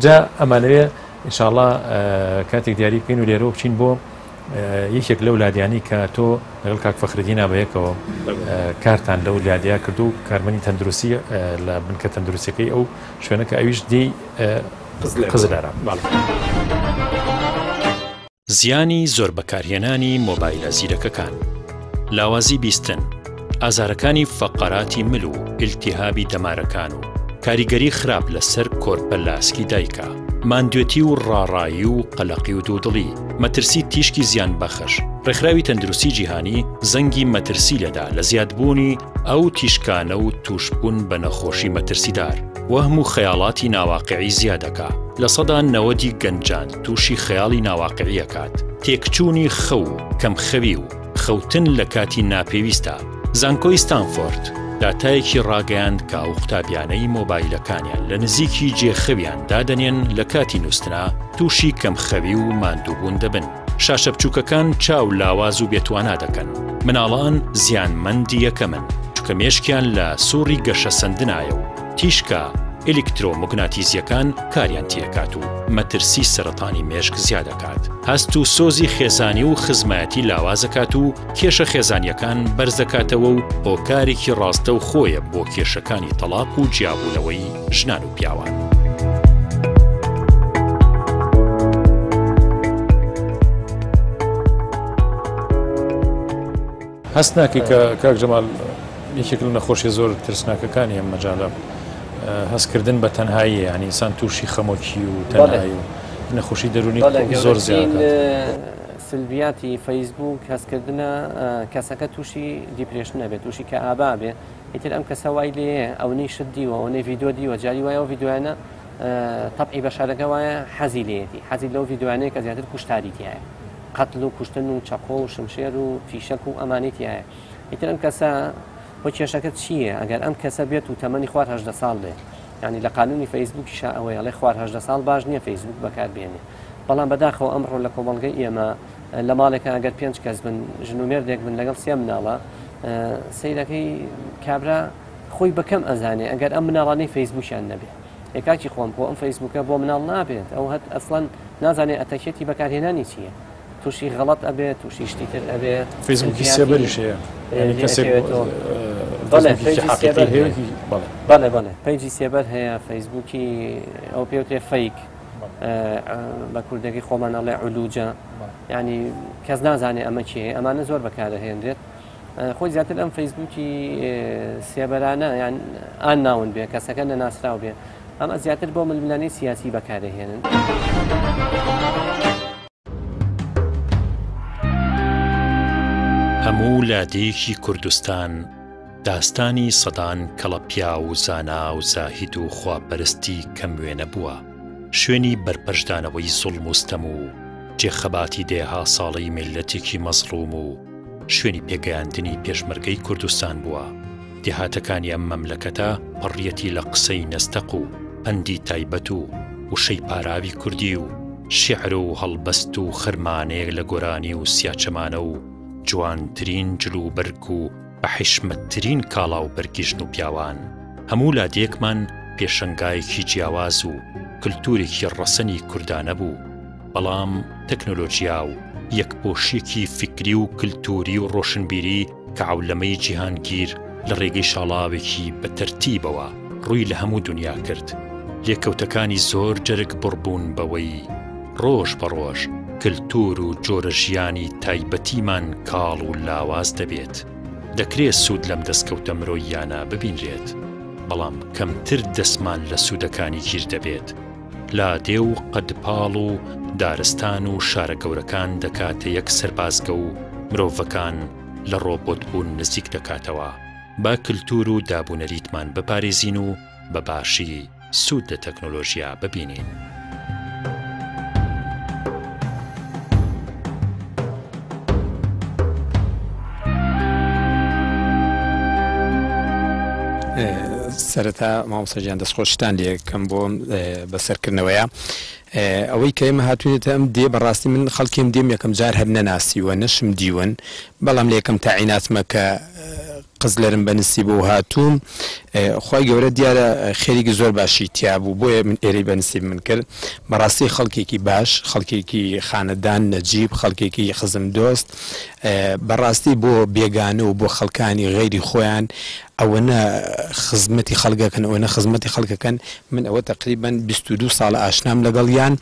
جا ئەمانەوێ ئینشاءڵڵا کاتێک دیاری بکەین و لێرە بچین بۆ یەکێک لەو لادیانی کە تۆ لەگەڵ کاک فەخرەدین بەیەکەوە کارتان لەو لادیا کردو و کارمەنی تەندروستی لە بنکە تەندروستەکەی ئەو شوێنەکە ئەویش دێی قزلارە زیانی زۆر بەکارهێنانی مۆبایلە زیرەکەکان لاوازی بیستن ئازارەکانی فەقەراتی مل و ئیلتیهابی دەمارەکان و کاریگەری خراپ لەسەر کۆرپە لاسکی دایکە ماندوێتی و ڕاڕایی و قەلەقی و دوودڵی مەترسی تیشکی زیان بەخش ڕێکخراوی تەندروستی جیهانی زەنگی مەترسی لەدا لە زیادبوونی ئەو تیشکانە و توشبوون بە نەخۆشی مەترسیدار وەهم و خەیاڵاتی ناواقعی زیادەکە لە سەدا 90 گەنجان تووشی خەیاڵی ناواقعیەکات تێکچوونی خەو و کەمخەوی و خەوتن لە کاتی ناپێویستە زانکۆی ستانفۆرد داتایەکی ڕاگەیاند کە ئەو قوتابیانەی مۆبایلەکانیان لە نزیکی جێخەویان دادەنێن لە کاتی نووسنا تووشی کەمخەوی و ماندووبوون دەبن شاشە بچووکەکان چاو لاواز و بێتوانا دەکەن مناڵان زیانمەندی یەکەمن چکە مێشکیان لە سووڕی گەشە سندنایە و تیشکە ئێلکترۆمۆگناتیزیەکان کاریان تێکات و مەترسی سەرەتانی مێشک زیادەکات هەست و سۆزی خێزانی و خزمەتی لاوازەکات و کێشە خێزانیەکان بەرزەکاتەوە و هۆکارێکی ڕاستە و خۆیە بۆ کێشەکانی تەلاق و جیابوونەوەی ژنان و پیاوان هەست ناکەی کە کاک جەمال یەکێک لە نەخۆشیە زۆر ترسناکەکانی ئەم مەجالە هەستکردن بە تەنهایی ینی ئینسان تووشی خەمۆکی و تەنهایی و نەخۆشی دەرونی زۆر زیاد سلبیاتی فەیسبوک هەستکردنە کەسەکە تووشی دیپرێشن نەبێت تووشی کە ئابا بێ ئیتر ئەم کەسە وای لێ ئەوەی شت دیوە ئەوەی ڤیدۆ دیوە جاری وایە و ڤیدۆیانە تەبعی بەشارەکە وایە حەزی لێتی حەزی لەو ڤیدۆیانەیە کە زیاتر کوشتاریتیایە قەتڵ و کوشتن و چەقۆ و شمشێر و فیشەک و ئەمانێتیایە ئیتر ئەم کەسە بۆ کێشەکە چییە ئەگەر ئەم کەسە بێت و تەمەنی خوار 18 ساڵ بێت ینی لە قانونی فەیسبووکیشا ئەوەیە ئەڵێ خوار 18 ساڵ باش نییە فەیسبوک بەکاربێنێ بەڵام بەداخەوە ئەمڕۆ لە کۆمەڵگەی ئێمە لە ماڵێکە ئەگەر 5 کەس بن ژن و مێردێک بن لەگەڵ 3 مناڵە سەیرەکەی کابرا خۆی بەکەم ئەزانێ ئەگەر ئەم مناڵانەی فەیسبووکیان نەبێت یکاکی خۆم بۆ ئەم فەیسبوکە بۆ مناڵ نابێت ئەو هەت ئەسڵەن نازانێت ئەتەکێتی بەکارهێنانی چییە تووشی غەڵەت ئەبێت تووشی شتیتر ئەبێت فەیسبووکی سێبەریشەیە بەڵێ پەیجی سێبەر هەیە فەیسبووکی ئەو پێوتێ فەیک بە کوردەکەی خۆمان ئەڵێ علوجە ینی کەس نازانێ ئەمە چیە ئەمانە زۆر بەکارەهێنرێت خۆی زیاتر ئەم فەیسبووکی سێبەرانە یان ئان ناون بێ کەسەکە نەناسراو بێ ئەمە زیاتر بۆ ململانەی سیاسی بەکارەهێنن هەموو لادەیەکی کوردستان داستانی سەدان کەڵە پیا و زانا و زاهید و خواپەرستی کەم وێنە بووە شوێنی بەرپەشدانەوەی زوڵم و ستەم و جێخەباتی دێها ساڵی میلەتێکی مەزڵوم و شوێنی پێگەیاندنی پێشمەرگەی کوردستان بووە دێهاتەکانی ئەم مەملەکەتە پڕیەتی لە قسەی نەستەق و ئەندی تایبەت و وشەی پاراوی کوردی و شیعر و هەڵبەست و خرمانێک لە گۆرانی و سیاچەمانە و جوانترین جلو بەرگ و بە حیشمەتترین کاڵا و بەرگیژن و پیاوان هەموو لادێکمان پێشەنگایەکی جیاواز و کللتورێکی ڕەسەنی کوردانە بوو بەڵام تەکنۆلۆژیا و یەکپۆشیەکی فکری و کللتوری و ڕۆشنبیری کە عەولەمەی جیهانگیر لە ڕێگەی شاڵاوێکی بە تەرتیبەوە ڕووی لە هەموو دنیا کرد لێکەوتەکانی زۆر جەرگ بڕبوون بەوەی ڕۆژ بە ڕۆژ کللتور و جۆرە ژیانی تایبەتیمان کاڵ و لاواز دەبێت دەکرێت سوود لەم دەستکەوتە مرۆییانە ببینرێت بەڵام کەمتر دەستمان لە سوودەکانی گیر دەبێت لادێ و قەدپاڵ و دارستان و شارە گەورەکان دەکاتە یەک سەربازگە و مرۆڤەکان لە ڕۆبۆت بوون نزیک دەکاتەوە با کللتور و دابوونەریتمان بپارێزین و بە باشی سوود لە تەکنۆلۆژیا ببینین. سەرەتا مامۆستاجیان دەستخۆشتان لێکەم بۆ بەسەرکردنەوەیە ئەوەی کە ئێمە هاتوونێتە ئەم دێ بەڕاستی من خەڵکیم دێم یەکەم جار هەر نەناسیوە نەشم دیوەن بەڵام لە یەکەم تاعیناتمە کە قزلەرم بەنسی بۆ هاتووم خی گەورە دیارە خێریکی زۆر باشی تیا بوو بۆیە من ئێرەی بەنسیب من کرد بەڕاستی خەڵکێکی باش خەڵکێکی خانەدان نەجیب خەڵکێکی خزم دۆست بەڕاستی بۆ بێگانە و بۆ خەڵکانی غەیری خۆیان ئەوەنە خزمەتی خەڵگەکەن ئەوەنە خزمەتی خەڵکەکەن من ئەوە تقریبان 22 ساڵ ئاشنام لەگەڵیان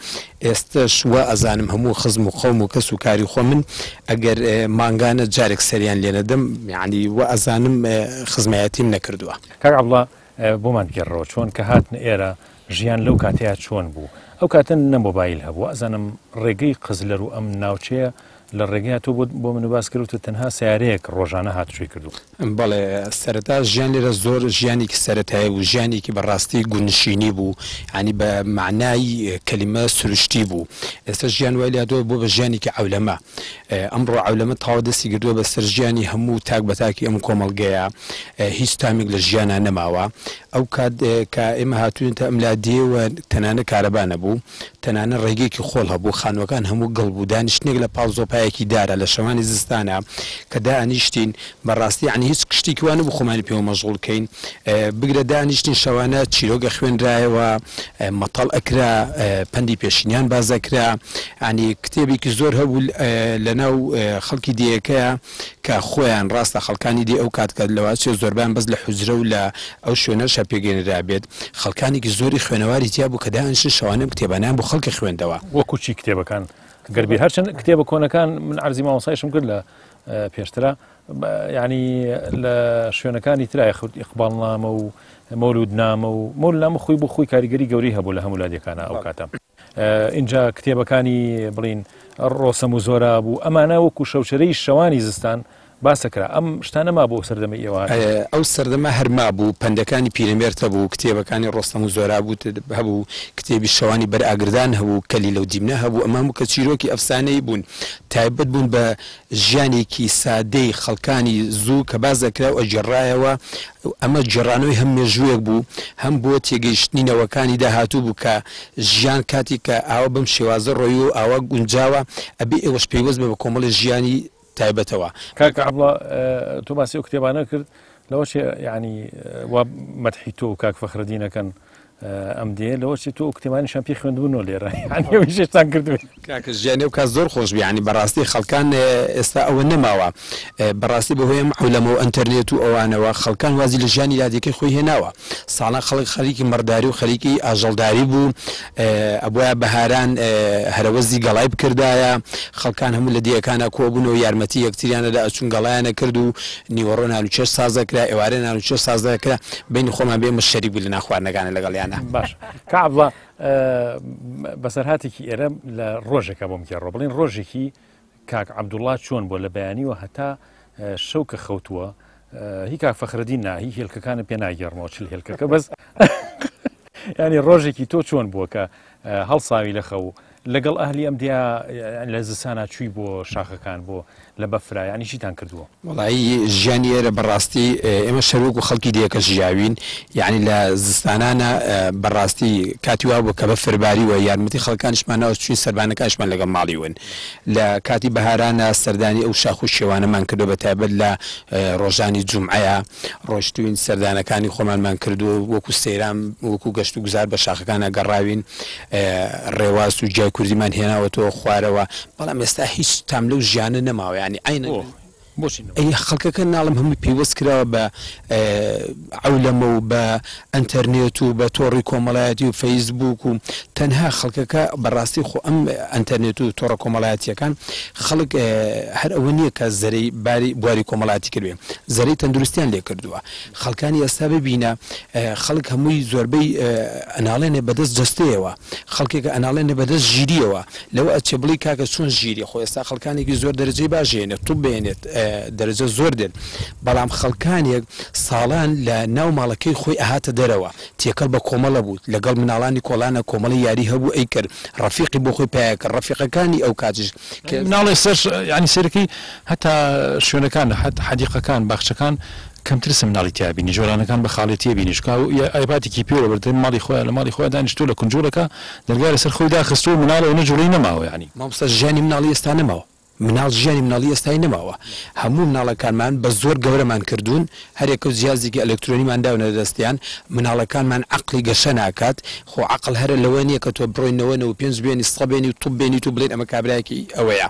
ئێستش وە ئەزانم هەموو خزم و قەوم و کەس و کاری خۆ من ئەگەر مانگانە جارێک سەریان لێ نەدەم یعنی وە ئەزانم خزمەتیم نەکردووە. کاک عەبدوڵڵا بۆمان بگەڕەوە چۆن کە هاتن ئێرە ژیان لەو کاتەیە چۆن بوو ئەو کاتە نە مۆبایل هەبوو ئەزانم ڕێگەی قزلەر و ئەم ناوچەیە لە ڕێگەی تۆ بۆ من باس کرد و تەنها سیارەیەک ڕۆژانە هاتووی کردو. بەڵێ سەرەتا ژیان لێرە زۆر ژیانێکی سەرەتایی و ژیانێکی بەڕاستی گونشینی بوو ینی بە معنای کەلیمە سروشتی بوو ئێستا ژیان وای لادۆ بۆ بە ژیانێکی عەولەمە ئەمڕۆ عەولەمە تاوا دەستی کردووە بەسەر ژیانی هەموو تاک بەتاکی ئەم کۆمەڵگەیە هیچ تامێک لە ژیانە نەماوە ئەو کات کە ئێمە هاتوونێتە ئەم لادێوە تەنانە کارەبا نەبوو تەنانە ڕێگەیەکی خۆڵ هەبوو خانوەکان هەموو گەڵ بوو دانیشتنێک لە پاڵ زۆپایەکی دارە لە شەوانی زستانە کە دانیشتین بەڕاستی عنی هیچ کشتێکی وانە بوو خۆمانی پێوە مەشغوڵکەین بگرە دانیشتین شەوانە چیرۆگە خوێنرایەوە مەتەڵ ئەکرا پەندی پێشینیان بازەکرا عنی کتێبێکی زۆر هەبوو لەناو خەڵکی دیەکەیە کە خۆیان ڕاستە خەڵکانی دی ئەو کات کە لەوە چێ زۆربیان بەس لە حوجرە و لە ئەو شوێنەشە پێگەێنرا بێت خەڵکانێکی زۆری خوێنەواری تیا بوو کە دانیشتن شەوانە کتێبانیان بۆ خەڵکی خوێندەوە وەکو چی کتێبەکان گەربی هەرچەند کتێبە کۆنەکان من عەرزی مامۆستایشم کرد لە پێشترا ینی لە شوێنەکانی ترای ئیقباڵنامە و مەولودنامە و مەولودنامە خۆی بۆ خۆی کاریگەری گەوری هەبوو لە هەموو لادیەکانە ئەو کاتە اینجا کتێبەکانی بڵین ڕۆسەم و زۆرا بوو ئەمانە وەکو شەوچەرەی شەوانی زستان باسەکرا ئەم شتانە ما بۆ سەردەمە ئێوە ئەو سەردەمە هەرما بوو پەندەکانی پیرەمێرتە بوو کتێبەکانی ڕۆستەم و زۆرا بوو هەبوو کتێبی شەوانی بەرئاگردان هەبوو کەلی لەو دیمنە هەبوو ئەمە کە چیرۆکی ئەفسانەی بوون تایبەت بوون بە ژیانێکی سادەی خەڵکانی زوو کە بازەکرا و ئەجێڕایەوە ئەمە جێڕانەوەی هەم مێژوویەک بوو هەم بۆ تێگەیشتنینەوەکانی داهاتوو بوو کە ژیان کاتی کە ئاوە بەم شێوازە ڕۆی و ئاوا گونجاوە ئەبێ ئێوەش پێیوەست بە کۆمەڵی ژیانی تایبەتەوە. کاکە عەبدوڵڵا تۆ باسی ئەو کتێبانە کرد لەوە ینی وا مەدحی تۆ و کاک فەخرەدینەکەن ئەم دێ لەوە تۆ کتێبانیشان پێی خوێندبوونەوە لێرە شێشتان کردوێت کاکە ژیانی و کات زۆر خۆش ینی بەڕاستی خەڵکان ئێستا ئەوە نەماوە بەڕاستی بەهۆی حولەمە و ئەنتەرنێت و ئەوانەوە خەڵکان وازی لە ژیانی لادێکەی خۆی هێناوە ساڵان خەڵک خەریکی مەرداری و خەریکی ئاژەڵداری بوو ئەبووە بەهاران هەرەوەزی گەڵای بکردایە خەڵکان هەموو لە دیەکانە کۆبوون و یارمەتی یەکتریانەدا ئەچون گەڵایانە کرد و نیوەڕۆ نانوچێش سازەکرا ئێوارە نانوچێش سازەکرا بینی خۆمان بێمە شەریک بوو لە ناخواردنەکانە لەگەڵیان باش کە عەبدوڵڵا بەسەرهاتێکی ئێرە لە ڕۆژێکە بۆم کێڕۆ بڵین ڕۆژێکی کاک عەبدوڵڵا چۆن بۆ لە بەیانیوە هەتا شەوکە خەوتووە هی کاک فەخرەدین نا هی هێلکەکانە پێ ناگەڕمەوە چل هێلکەکە بەس ینی ڕۆژێکی تۆ چۆن بووە کە هەڵساوی لە خەو لەگەڵ ئەهلی ئەم دیا لە زستانە چووی بۆ شاخەکان بۆ لە بەفرا ینی چیتان کردووە؟ وڵایی ژیانی ئێرە بەڕاستی ئێمە شەروک و خەڵکی دیەکە ژیاوین یعنی لە زستانانە بەڕاستی کاتی وا بوو کە بە فرباری و یارمەتی خەڵکانشمانەوە چوین سەربانەکانشمان لەگەڵ ماڵی ون لە کاتی بەهارانە سەردانی ئەو شاخ و شێوانەمان کردو بە تایبەت لە ڕۆژانی جومعەیە ڕۆشتوین سەردانەکانی خۆمانمان کردو وەکو سەیران وەکو گەشت و گوزار بە شاخەکانە گەڕاوین ڕێواز و جای کوردیمان هێناوەتەوە خوارەوە بەڵام ئێستا هیچ تام لەو ژیانە نەماوە ینی ئەینە ئەی خەڵکەکە ناڵم هەمووی پێیوەست کراوە بە عولەمە و بە ئەنتەرنێت و بە تۆڕی کۆمەڵایەتی و فەیسبوک و تەنها خەڵکەکە بەڕاستی خۆ ئەم ئەنتەرنێت و تۆڕە کۆمەڵایەتیەکان خەڵک هەر ئەوە نییە کە زەرەی بواری کۆمەڵاتی کردوێ زەرەی تەندروستیان لێ کردووە خەڵکانی ئێستا ببینە خەڵک هەمووی زۆربەی ئەناڵێنێ بەدەست جستەیەوە خەڵکێکە ئەناڵێنێ بەدەست ژیریەوە لەوە ئەچێ بڵی کاکە چۆن ژیری خۆ ئێستا خەڵکانێکی زۆر دەرەجەی باشێنێت تو بێنێت دەرەجە زۆر دێن بەڵام خەڵکانێک ساڵان لە ناو ماڵەکەی خۆی ئاهاتە دەرەوە تێکەڵ بە کۆمەڵە بوو لەگەڵ مناڵانی کۆڵانە کۆمەڵی یاری هەبوو ئەی کرد ڕەفیقی بۆ خۆی پیاکە ڕەفیقەکانی ئەو کاتیش مناڵی سەر ینی سەرەکەی هەتا شوێنەکان حەدیقەکان باخچەکان کەمتر مناڵی تیابینی جۆرانەکان بە خاڵێتیە بینیشکا و ئایپاتێکی پێوە بردن ماڵی خۆیان لە ماڵی خۆیان دانیشتووە لە کونجۆرەکە دەرگای لەسەر خۆی داخستووە مناڵەوە نەجوڵی نەماوە ینی مامۆستا ژیانی مناڵی ئێستا نەماوە مناڵ ژیانی مناڵی ئێستای نەماوە هەموو مناڵەکانمان بە زۆر گەورەمان کردوون هەرێکە و جیازێکی ئەلکترۆنیمان داونە دەستیان مناڵەکانمان عقلی گەشە ناکات خۆ عقل هەرە لەوە نییە کە تۆ بڕۆینەوە و پێنج بێنی سەبێنی و توپ بێنی و بڵێن ئەمە کابراایکی ئەوەیە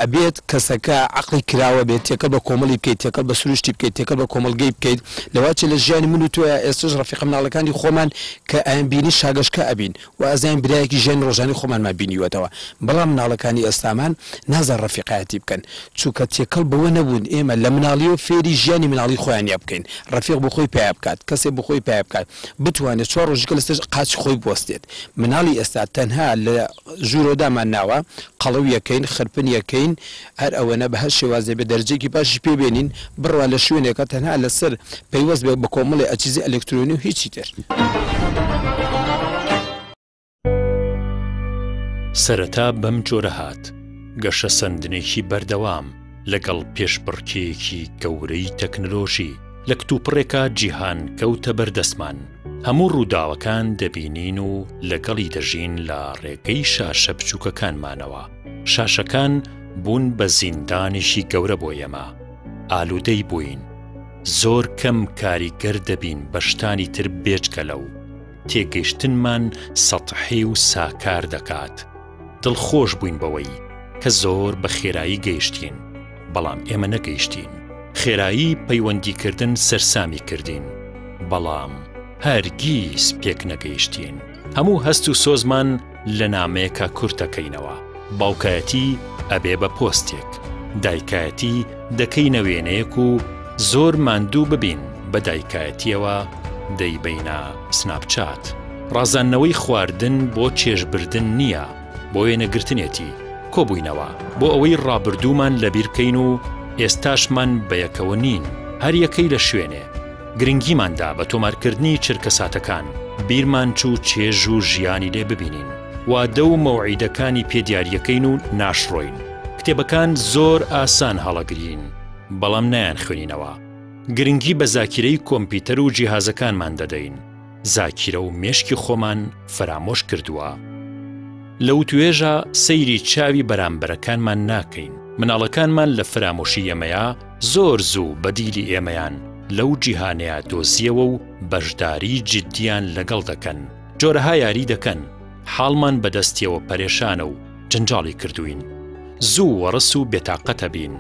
ئەبێت کەسەکە عقلی کراوە بێت تێکە بە کۆمەڵی بکەیت تێکە بە سروشتی بکەیت تێکە بە کۆمەلگەی بکەیت لەواچە لە ژیانی من و تۆە ئێستش ڕەفیق مناڵەکانی خۆمان کە ئەیان بینی شاگەشکە ئەبین و ئەزان برایەکی ژیانی ڕۆژانی خۆمانمان بینیوەتەوە بەڵام مناڵەکانی ئێستامان نازان ڕەفیقایەتی بکەن چونکە تێکەڵ بەوە نەبوون ئێمە لە مناڵی و فێری ژیانی مناڵی خۆیانیا بکەین ڕەفیق بۆ خۆی پیا بکات کەسێک بۆ خۆی پیا بکات بتوانێت چوار ڕۆژەکە لەسەر قاچ خۆی بوەستێت مناڵی ئێستا تەنها لە ژوورۆدامان ناوە قەڵەو یەکەین خرپن یەکەین هەر ئەوەنە بە هەر شێوازێ بە دەرجێکی باشی پێبێنین بڕوا لە شوێنێکە تەنها لەسەر پەیوەست بە کۆمەڵی ئەچیزی ئەلکترۆنی و هیچی تر سەرەتا بەم جۆرە هات گەشە سندنێکی بەردەوام لەگەڵ پێشبڕکێکی گەورەی تەکنۆلۆژی لە کتوپڕێکە جیهان کەوتە بەردەستمان هەموو ڕووداوەکان دەبینین و لەگەڵی دەژین لە ڕێگەی شاشە بچووکەکانمانەوە شاشەکان بوون بە زیندانێکی گەورە بۆ ئێمە ئالوودەی بووین زۆر کەم کاریگەر دەبین بە شتانی تر بێجگە لەو تێگەیشتنمان سەتحی و ساکار دەکات دڵخۆش بووین بەوەی کە زۆر بە خێرایی گەیشتین بەڵام ئێمە نەگەیشتین خێرایی پەیوەندیکردن سەرسامی کردین بەڵام هەرگیز پێک نەگەیشتین هەموو هەست و سۆزمان لە نامەیەکە کورتەکەینەوە باوکایەتی ئەبێ بە پۆستێک دایکایەتی دەکەینە وێنەیەک و زۆر ماندوو ببین بە دایکایەتیەوە دەیبینە سناپچات ڕازاندنەوەی خواردن بۆ چێژبردن نییە بۆ وێنەگرتنێتی کۆبووینەوە بۆ ئەوەی ڕابردوومان لەبیر بکەین و ئێستاشمان بەیەکەوە نین هەر یەکەی لە شوێنێ گرنگیماندا بە تۆمارکردنی چرکە ساتەکان بیرمان چوو چێژ و ژیانی لێ ببینین وادە و مەوعیدەکانی پێدیاریەکەین و ناشڕۆین کتێبەکان زۆر ئاسان هەڵەگرین بەڵام نایان خوێنینەوە گرنگی بە زاکیرەی کۆمپیوتەر و جیهازەکانمان دەدەین زاکیرە و مێشکی خۆمان فرامۆش کردووە لەو توێژە سەیری چاوی بەرامبەرەکانمان ناکەین مناڵەکانمان لە فرامۆشی ئێمەیە زۆر زوو بەدیلی ئێمەیان لەو جیهانەیە دۆزیەوە و بەشداری جددیان لەگەڵ دەکەن جۆرەها یاری دەکەن حاڵمان بەدەستیەوە پەرێشانە و جەنجاڵی کردوین زوو وەڕس و بێتاقەتە بین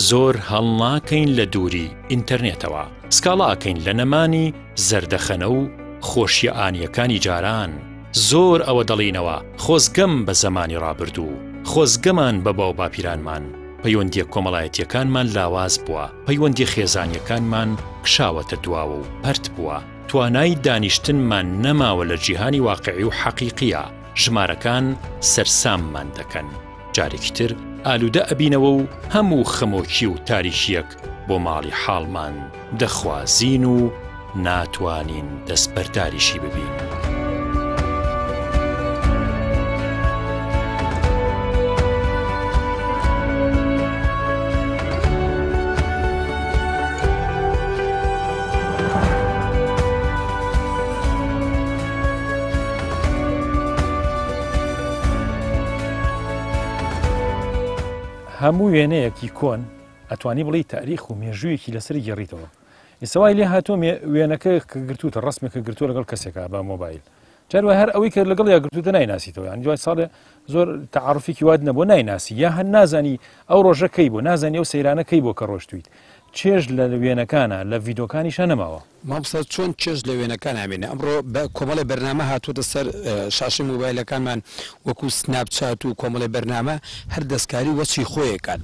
زۆر هەڵناکەین لە دووری ئینتەرنێتەوە سکاڵاکەین لە نەمانی زەردەخەنە و خۆشیە ئانیەکانی جاران زۆر ئەوە دەڵینەوە خۆزگەم بە زەمانی ڕابردوو خۆزگەمان بە باو باپیرانمان پەیوەندیە کۆمەڵایەتیەکانمان لاواز بووە پەیوەندی خێزانیەکانمان کشاوەتە دواوە و پەرت بووە توانای دانیشتنمان نەماوە لە جیهانی واقعی و حەقیقیە ژمارەکان سەرساممان دەکەن جارێکی تر ئالوودە ئەبینەوە و هەموو خەمۆکی و تاریشیەک بۆ ماڵی حاڵمان دەخوازین و ناتوانین دەستبەرداریشی ببین هەموو وێنەیەکی کۆن ئەتوانی بڵی تاریخ و مێژوویەکی لەسەر گێڕیتەوە. ئێسەوای لێ هاتۆ وێنەکە کە گرتوتە ڕستمێکە گرتووە لەگەڵ کەسێکە بە مۆبایل جاروە هەر ئەوەی کە لەگەڵ یا گرتوتە نایناسیتەوە یان دوای ساڵێ زۆر تعاڕفێکی واد نەبوو نایناسی یا هەر نازانی ئەو ڕۆژەکەی بۆ نازانی ئەو سەیرانەکەی بۆ کە ڕۆشتویت چێژ لە وێنەکانە لە ڤیدۆکانیشە نەماوە مامسا چۆن چێژ لە وێنەکان هامێنە ئەمڕۆ بە کۆمەڵی بەرنامە هاتووەتە سەر شاشی موبایلەکانمان وەکو سناپچات و کۆمەڵی بەرنامە هەر دەستکاری وەچی خۆیەکان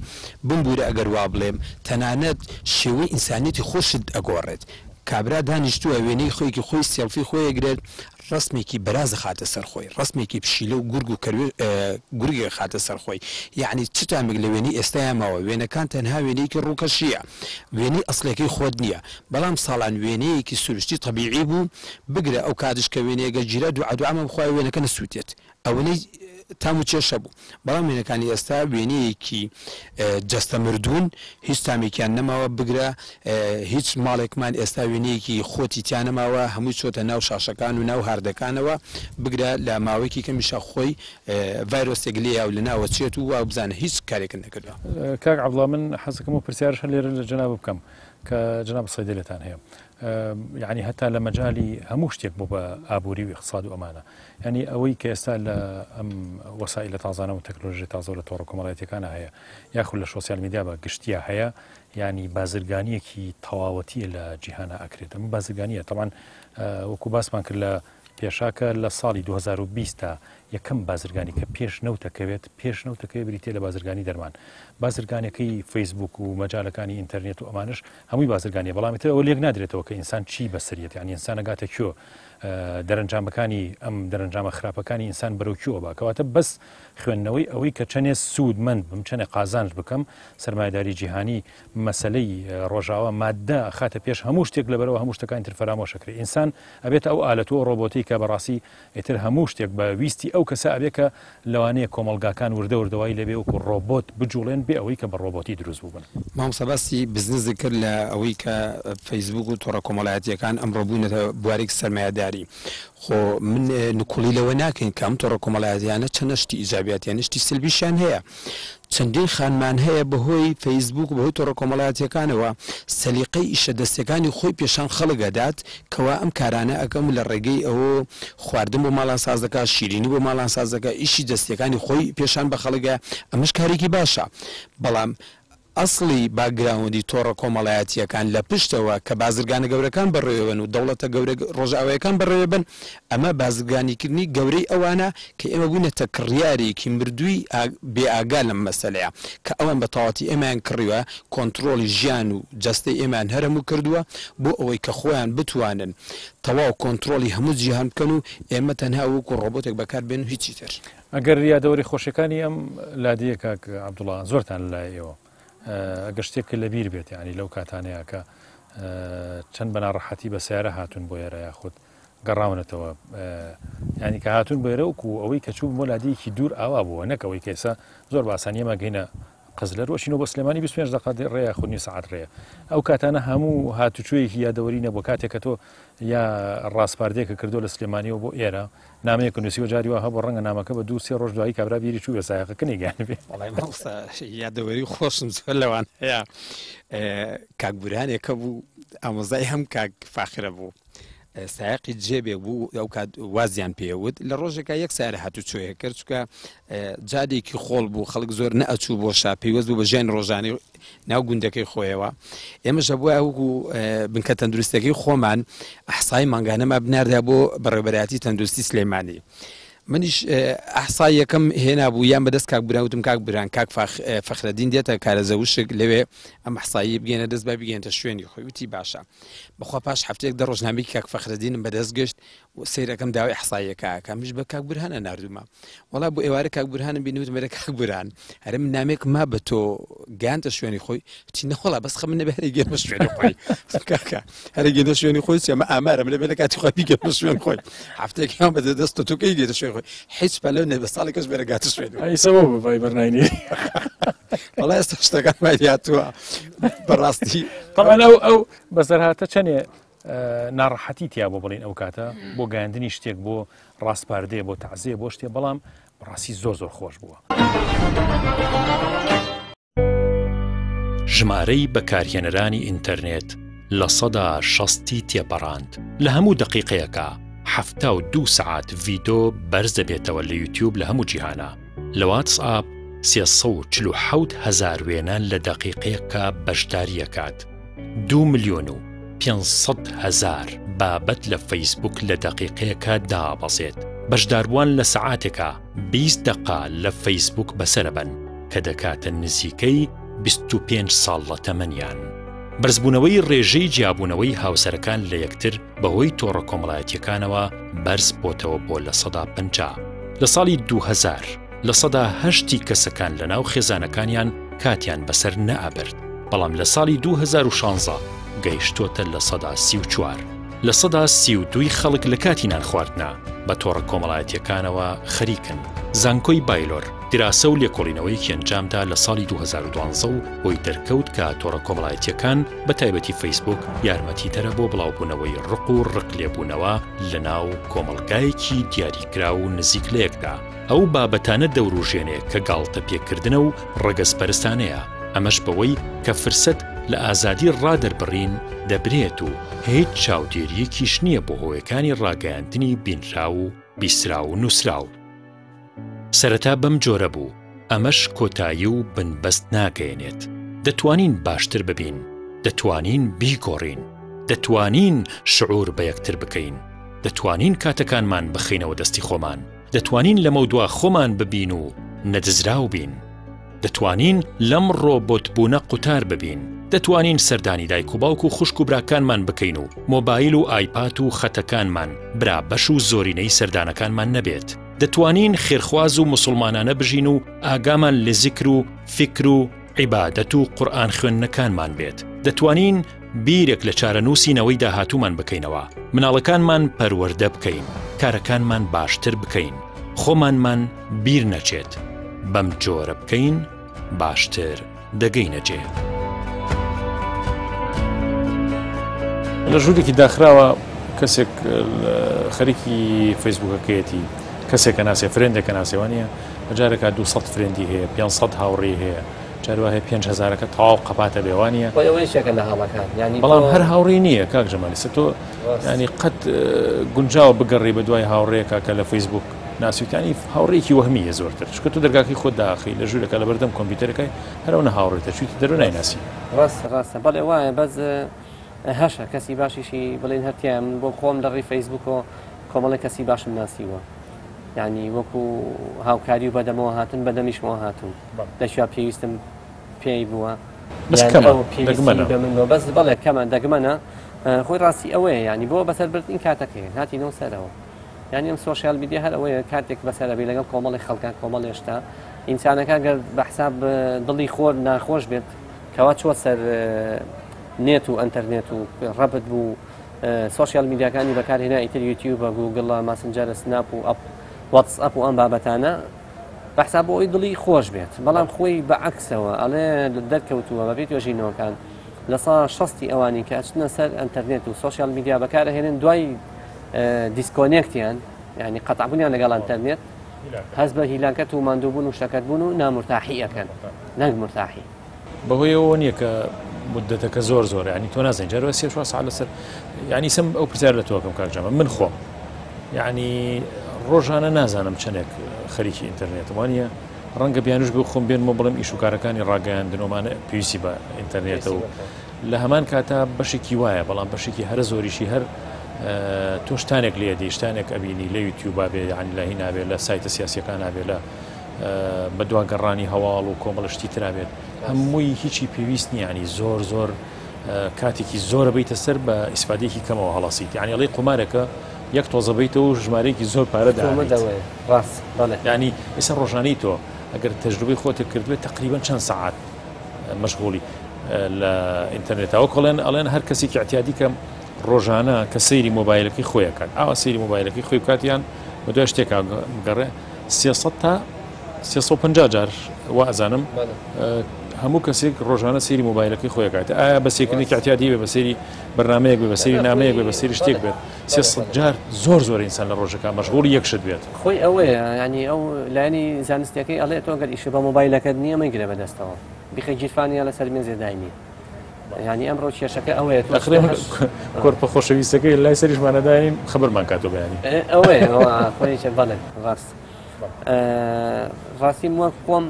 بمبورە ئەگەر وا بڵێم تەنانەت شێوەی ئینسانیەتی خۆشت ئەگۆڕێت کابرا دانیشتووە وێنەی خۆیکی خۆی سێڵفی خۆیەگرێت ڕستمێکی بەرازە خاتە سەر خۆی ڕستمێکی پشیلە و گورگ و گورگێ خاتە سەر خۆی یعنی چتامێک لە وێنی ئێستایماوە وێنەکان تەنها وێنەیەکی ڕووکەشیە وێنی ئەسلەکەی خۆت نییە بەڵام ساڵان وێنەیەکی سروشتی طبیعی بوو بگرە ئەو کاتش کە وێنەیەگە گیرە دوعامە بخوای وێنەکە نەسووتێت ئەوەی تام و چێشە بوو بەڵام وێنەکانی ئێستا وێنەیەکی جەستە مردوون هیچ تامێکیان نەماوە بگرە هیچ ماڵێکمان ئێستا وێنەیەکی خۆتی تیان نەماوە هەمووی چۆتە ناو شاشەکان و ناو هاردەکانەوە بگرە لە ماوەیەکی کەمیشە خۆی ڤایرۆسێک لێیا و لە ناوە چێت و وا بزانە هیچ کارێکن نەکردووە کاک عەبدوڵڵا من حەزەکەم و پرسیارش لێرە لە جەناب بکەم کە جەناب سەیدی لێتان هەیە یعنی هەتا لە مەجای هەموو شتێک بوو بە ئابووری و اقتصاد و ئەمانە ینی ئەوەی کە ئێستا لە ئەم وەسایلە تازانە و تەکنۆلۆژی تازە لە تۆڕە کۆمەڵایەتیەکانە هەیە یاخود لە سۆسیال میدیا بە گشتیە هەیە ینی بازرگانیەکی تەواوەتیە لە جیهانە ئەکرێت ئەم بازرگانیە تەمان وەکو باسمان کرد لە پێشاکە لە ساڵی 2020 تا یەکەم بازرگانی کە پێش نەوتەکەوێت پێش نەوتەکەوێت بریتێ لە بازرگانی دەرمان بازرگانەکەی فەیسبوک و مەجالەکانی ئینتەرنێت و ئەمانش هەمووی بازرگانی بەڵام ئەوە لێک نادرێتەوە کە ئینسان چی بەسەریەت یعنی ئینسان ئەگاتە کێ دەرەنجامەکانی ئەم دەرەنجامە خراپەکانی ئینسان بەرەو کێوە باکەواتە بەس خوێندنەوەی ئەوەی کە چەندێ سوودمەند بم چەندێ قازانج بکەم سەرمایه‌داری جیهانی مەسەلەی ڕۆژاوە مادە خاتە پێش هەموو شتێک لەبەرەوە هەموو شتەکانی تر فەرامۆشەکرێ ئینسان ئەبێت ئەو ئالەتۆ ڕۆبۆتی کە بەڕاستی ئێتر هەموو شتێک بە ویستی ئەو کەسە ئەبێکە لەوانەیە کۆمەلگاکان وردە وردەوای لەبێ وەکو ڕۆبۆت بجوڵێن بێ ئەوەی کە بە ڕۆبۆتی دروست بووبن مامۆستا باسی بزنس کرد لە ئەوەی کە فەیسبوک و تۆڕە کۆمەڵایەتیەکان ئەمڕۆ بوونەتە بوارێک سەرمایه‌داری خۆ من نکوڵی لەوە ناکەین کە ئەم تۆڕە کۆمەڵایەتیانە چەند شتی ئیجابیاتیان شتی سلبیشیان هەیە چەندین خانمان هەیە بەهۆی فەیسبوک و بەهۆی تۆڕە کۆمەڵایەتیەکانەوە سەلیقەی ئیشە دەستەکانی خۆی پێشان خەڵکەدات کەوا ئەم کارانە ئەەکەم لە ڕێگەی ئەوە خواردن بۆ ماڵان سازەکە شیرینی بۆ ماڵان سازەکە ئیشی دەستەکانی خۆی پێشان بە خەڵکە ئەمەش کارێکی باشە بەڵام ئەسڵی باگراوندی تۆڕە کۆمەڵایەتیەکان لە پشتەوە کە بازرگانە گەورەکان بەڕێوەبن و دەوڵەتە گەورە ڕۆژئاوایەکان بەڕێوەبن ئەمە بازرگانیکردنی گەورەی ئەوانە کە ئێمە بوونەتە کڕیارێکی مردووی بێئاگا لەم مەسەلەیە کە ئەوان بە تەواوەتی ئێمەیان کڕیوە کۆنتترۆلی ژیان و جەستەی ئێمان هەرموو کردووە بۆ ئەوەی کە خۆیان بتوانن تەواو کۆنتترۆلی هەموو جیهان بکەن و ئێمە تەنها وەکو ڕۆبۆتێک بەکاربێن و هیچی تر ئەگەر یادەوەری خۆشیەکانی ئەم لادیە کاک عەبدوڵڵا زۆرتان لای ئێوە ئەگەر شتێک لە بیر بێت ینی لەو کاتانەیە کە چەند بەناڕەحەتی بە سیارە هاتوون بۆ ئێرە یاخود گەڕاونەتەوە ینی کە هاتوون بۆ ئێرە وکو ئەوەی کە چوو بۆ لادیەکی دوور ئاوا بووە نەکەوەی کێسە زۆر باسانیەمە گەینە قەزلەر وەشینەوە بە سلێمانی 25 دقیقە ڕێە خودنی سەعات ڕێە ئەو کاتانە هەموو هاتوچوویەکی یادەوەری نەبوو کاتێک کە تۆ یا ڕاستپاردەیەکە کردو لە سلێمانیەوە بۆ ئێرە نامەیەک نووسیوە جاریوە هەبوو ڕەنگە نامەکە بە 2-3 ڕۆژ دوایی کابرا بیری چوو بە سایەقەکە نەیگەیانبێ یادەوەری خۆشم زۆر لەوان هەیە کاک بورهانێکە بوو ئامۆزای هەم کاک فاخرە بوو سایقی جێبێ بوو ئەو کات وازیان پێوت لە ڕۆژێکە یەک سارە هاتوچۆیە کرد چکە جادێکی خۆڵ بوو خەڵک زۆر نەئەچوو بۆ شا پێیوەست بوو بە ژیان ڕۆژانەی ناو گوندەکەی خۆیەوە ئێمەشە بووە وەکو بنکە تەندروستەکەی خۆمان ئەحسای مانگانەما بناردا بۆ بەڕێوەبەرایەتی تەندروستی سلێمانی منیش ئەحسای یەکەم هێنا بوو یان بەدەست کاک بوران وتم کاک بوران کاک فەخرەدین دێتە کارە زەوشک لەوێ ئەم ئەحسایی بگەێنە دەست با بگەێنتە شوێنی خۆی وتی باشە بەخوا پاش هەفتەیەک دە ڕۆژنامەی کاک فەخرەدینم بەدەست گەشت سەیرەکەم داوای ئەحساییەکە کامیش بە کاک بورهانە نردومە وڵا بۆ ئێوارە کاک بورهانم بینوت مەرە کاک بوران هەرە من نامێک ما بە تۆ گیانتە شوێنی خۆی وتی نەخۆڵا بەس خەم نەبێ هەرە گێنمە شوێنی خۆی کاکە هەرە گێنە شوێنی خۆی ئەمە ئامارە من لەبێ لە کاتی خۆی بیگەنمە شوێن خۆی هەفتەیەکیان بەدە دەست تۆ کەی دێتە شوێن خۆی هیچ پەلەو نەبێ ساڵێکەش بێرەگاتە شوێن ئەیسەوە بەبای بەرناینی وڵای ئێستا شتەکان وایاتووە بەڕاستی طبعا ئەو بەسەرهاتە چەندێ ناڕەحەتی تیا بۆ بڵین ئەو کاتە بۆ گەیاندنی شتێک بۆ ڕاستپاردەیە بۆ تەعزیە بۆ شتێ بەڵام ڕاستی زۆر زۆر خۆش بووە. ژمارەی بەکارهێنەرانی ئینتەرنێت لە 160 تێپەڕاند. لە هەموو دقیقەیەکە 72 سعات ڤیدۆ بەرز دەبێتەوە لە یوتیوب لە هەموو جیهانە. لە واتسئاپ 347,000 وێنان لە دقیقەیەکە بەشداریەکات. 2,500,000 بابەت لە فەیسبوک لە دقیقەیەکە دابەزێت. بەشداربووان لە سەعاتێکە 20 دقا لە فەیسبوک بەسەرەبەن کە دەکاتە نزیکەی 25 ساڵ لە تەمەنیان. بەرزبوونەوەی ڕێژەی جیابوونەوەی هاوسەرەکان لە یەکتر بەهۆی تۆڕە کۆمەڵایەتیەکانەوە بەرز بۆتەوە بۆ لە 150. لە ساڵی 2000 لە 180 کەسەکان لە ناو خێزانەکانیان کاتیان بەسەر نەئابرد، بەڵام لە ساڵی 2016 گەیشتۆتە لە 134. لە 132 خەڵک لە کاتی نان خواردنا بە تۆڕە کۆمەڵایەتیەکانەوە خەریکن. زانکۆی بایلۆر دراسە و لێکۆڵینەوەیەکی ئەنجامدا لە ساڵی 2012 و بۆی دەرکەوت کە تۆڕە کۆمەڵایەتیەکان بە تایبەتی فەیسبوک یارمەتی تەرە بۆ بڵاوبوونەوەی ڕق و ڕقلێبوونەوە لە ناو کۆمەڵگایەکی دیاریکرا و نزیک لەیەکدا. ئەو بابەتانە دەوروژێنێ کە گاڵتە پێکردنە و ڕەگەزپەرستانەیە. ئەمەش بەوەی کە فرسەت لە ئازادی ڕادەربڕین دەبرێت و هیچ چاودێریەکیش نییە بۆ هۆیەکانی ڕاگەیاندنی بینرا و بیسرا و نووسراو. سەرەتا بەم جۆرە بوو، ئەمەش کۆتایی و بنبەست ناگەێنێت. دەتوانین باشتر ببین، دەتوانین بیگۆڕین، دەتوانین شعور بە یەکتر بکەین، دەتوانین کاتەکانمان بخینەوە دەستی خۆمان، دەتوانین لە مەودوا خۆمان ببین و نەدزراو بین، دەتوانین لەم ڕۆبۆتبوونە قوتار ببین، دەتوانین سەردانی دایک و باوک و خوشک و براکانمان بکەین و مۆبایل و ئایپات و خەتەکانمان برا بەش و زۆرینەی سەردانەکانمان نەبێت. دەتوانین خێرخواز و مسلمانانە بژین و ئاگامان لە زیکر و فکر و عیبادەت و قورئان خوێندنەکانمان بێت. دەتوانین بیرێک لە چارەنووسینەوەی داهاتوومان بکەینەوە، مناڵەکانمان پەروەردە بکەین، کارەکانمان باشتر بکەین، خۆمانمان بیر نەچێت. بەم جۆرە بکەین باشتر دەگەینەجێ. لە ژوورێکی داخراوە کەسێک خەریکی فەیسبوکەکەیەتی کەسێکە ناسێ فرێندێکە ناسێوانە بەجارێکە 200 فرێندی هەیە 500 هاوڕێی هەیە جاروا هەیە 5,000ەکە تەواو قەپاتە بێوانە بەڵام هەر هاوڕێی نییە کاک ژەمالی تۆ ینی قەت گونجاوە بگەڕی بە دوای هاوڕێیەکە کە لە فەیسبوک ناسووتانی هاوڕێکی وەهمیە زۆرتر چکە تۆ دەرگاکەی خۆت داخی لە ژوورەکە لە بەردەم کۆمپیوتەرەکەی هەرەوە هاوڕێتە چویتە دەرو نایناسی. ڕاستە بەڵێ وایە بەس هەشە کەسی باشیشی بڵێن هەرتیان بۆ خۆم لە ڕێی فەیسبوک و کۆمەڵی کەسی باشم ناسیوە، یعنی وەکو هاوکاری و بەدەمەوە هاتن بەدەمیشمەوە هاتون دەشیا پێویستم پێی بووە بەس بەڵێ کەمە دەگمەنە خۆی ڕاستی ئەوەیە ینی بۆ بەسەربردن کاتەکەی هاتینەوە سەرەوە، یعنی ئەم سۆشیال میدیا هەر ئەوەیە کاتێک بەسەرەبێ لەگەڵ کۆمەڵی خەڵکان کۆمەڵ هێشتا ئینسانەکە گەر بەحساب دڵی خۆر ناخۆش بێت کەوا چوە سەر نێت و ئەنتەرنێت و ڕەبت بوو سۆشیال میدیاکانی بەکارهێنا ئیتر یوتیوبە گوگڵە ماسنجەرە سناپ و واتسئەپ و ئەم بابەتانە بەحساب بۆ ئەوی دڵی خۆش بێت، بەڵام خۆی بەعەکسەوە ئەڵێ دەرکەوتووە بەبێت وێژینەوەکان لە ساڵ 60 ئەوانی کە ئەچنە سەر ئەنتەرنێت و سۆشیال میدیا بەکارهێنن دوای دیسکۆنێکتیان یعنی قەتعبوونیان لەگەڵ ئەنتەرنێت هەز بە هیلاکەت و ماندووبوون و شەکەتبوون و نامرتاحیەکەن نەک مرتاحی بەهۆی ئەوە نییە کە مدەتەکە زۆر زۆر ینی تۆ نازانین جاروە سێ ساعت لەسەر ینی سم ئەو پرسیار لە تۆکەم کاکجەمە من خۆم یعنی ڕۆژانە نازانم چەندێک خەریکی ئینتەرنێتم وانە ڕەنگە بیانوش بۆ خۆم بێنمە بڵێم ئیش و کارەکانی ڕاگەیاندنەوەمانە پێویستی بە ئینتەرنێتە و لە هەمان کاتا بەشێکی وایە بەڵام بەشێکی هەر زۆریشی هەر تۆ شتانێک لێ دیشتانێک ئەبینی لە یوتیوبا بێ یعنی لە هی نابێت لە سایتە سیاسیەکان نابێت لە بە دوانگەڕانی هەواڵ و کۆمەڵشتی ترابێت هەمووی هیچی پێویست نیە ینی زۆر زۆر کاتێکی زۆرە بیتە سەر بە ئیسفادەیەکی کەمەوە هەڵاسیت یعنی ئەڵێ قومارێکە یەک تۆزە بیتەوە و ژمارەیەکی زۆر پارە ڕاست ینی ئێستا ڕۆژانەی تۆ ئەگەر تەجروبەی خۆتە کردوێت تقریبا چەند سەعات مەشغوڵی لە ئینتەرنێتەوە کۆڵێن ئەڵێن هەر کەسێکی اعتیادی کە ڕۆژانە کە سەیری مۆبایلەکەی خۆیەکات ئاوا سەیری مۆبایلەکەی خۆی بکاتیان بە دوای شتێکا گەڕێ 300 تا 350 جار وازانم هەموو کەسێک ڕۆژانە سەیری مۆبایلەکەی خۆیەکات ئایا بەسێکنێکی اعتیادی بێ بە سەیری بەرنامەیەک بێ بە سەیری نامەیەک بێ بە سەیری شتێک بێت 300 جار زۆر ئینسان لە ڕۆژەکە مەشغوڵی یەک شت بێت خۆی ئەوەیە ینی ئەو لایەنی زانستیەکەی ئەڵێ تۆ گەر ئیش بە مۆبایلەکەت نییە مەیگرێ بەدەستەوە بیخە گیرفانیان لەسەر مێزێ داینی ینی ئەمڕۆ کێشەکە ئەوەیە کۆرپە خۆشەویستەکەی لای سەریشمانەداین خبرمان کاتۆ بەیانی ئەوەیە خۆیشە بەڵێ ڕاست ڕاستی وەک خۆم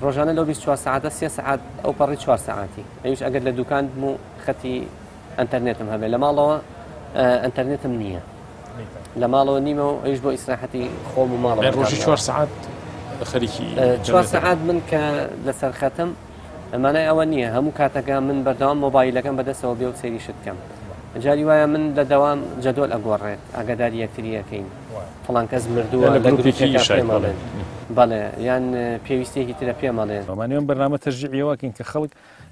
ڕۆژانە لەو 24 ساعتە 3 ساعت ئەو پەڕی 4 ساعتی ئەوش ئەگەر لە دوکان بم و خەتی ئەنتەرنێتم هەبێت لە ماڵەوە ئەنتەرنێتم نییە لە ماڵەوە نیمە و ئەوش بۆ ئیسراحەتی خۆم و ماڵەوە ڕۆژی 4 ساعت خەریکی 4 ساعت من کە لەسەر خەتم ئەمانای ئەوە نییە هەموو کاتەکە من بەردەوام مۆبایلەکەم بەدەستەوە بێ و سێریشت بکەم جاری وایە من لە دەوام جەدۆل ئەگۆڕێت ئاگاداری یەکتریەکەین فڵان کەس مردووە لە گروپێکی پێمەڵێن بەڵێ یان پێویستێکی ترە پێمەڵێن ئەمانەوەم بەرنامە تەشجیعیەوەکەین کە خەڵک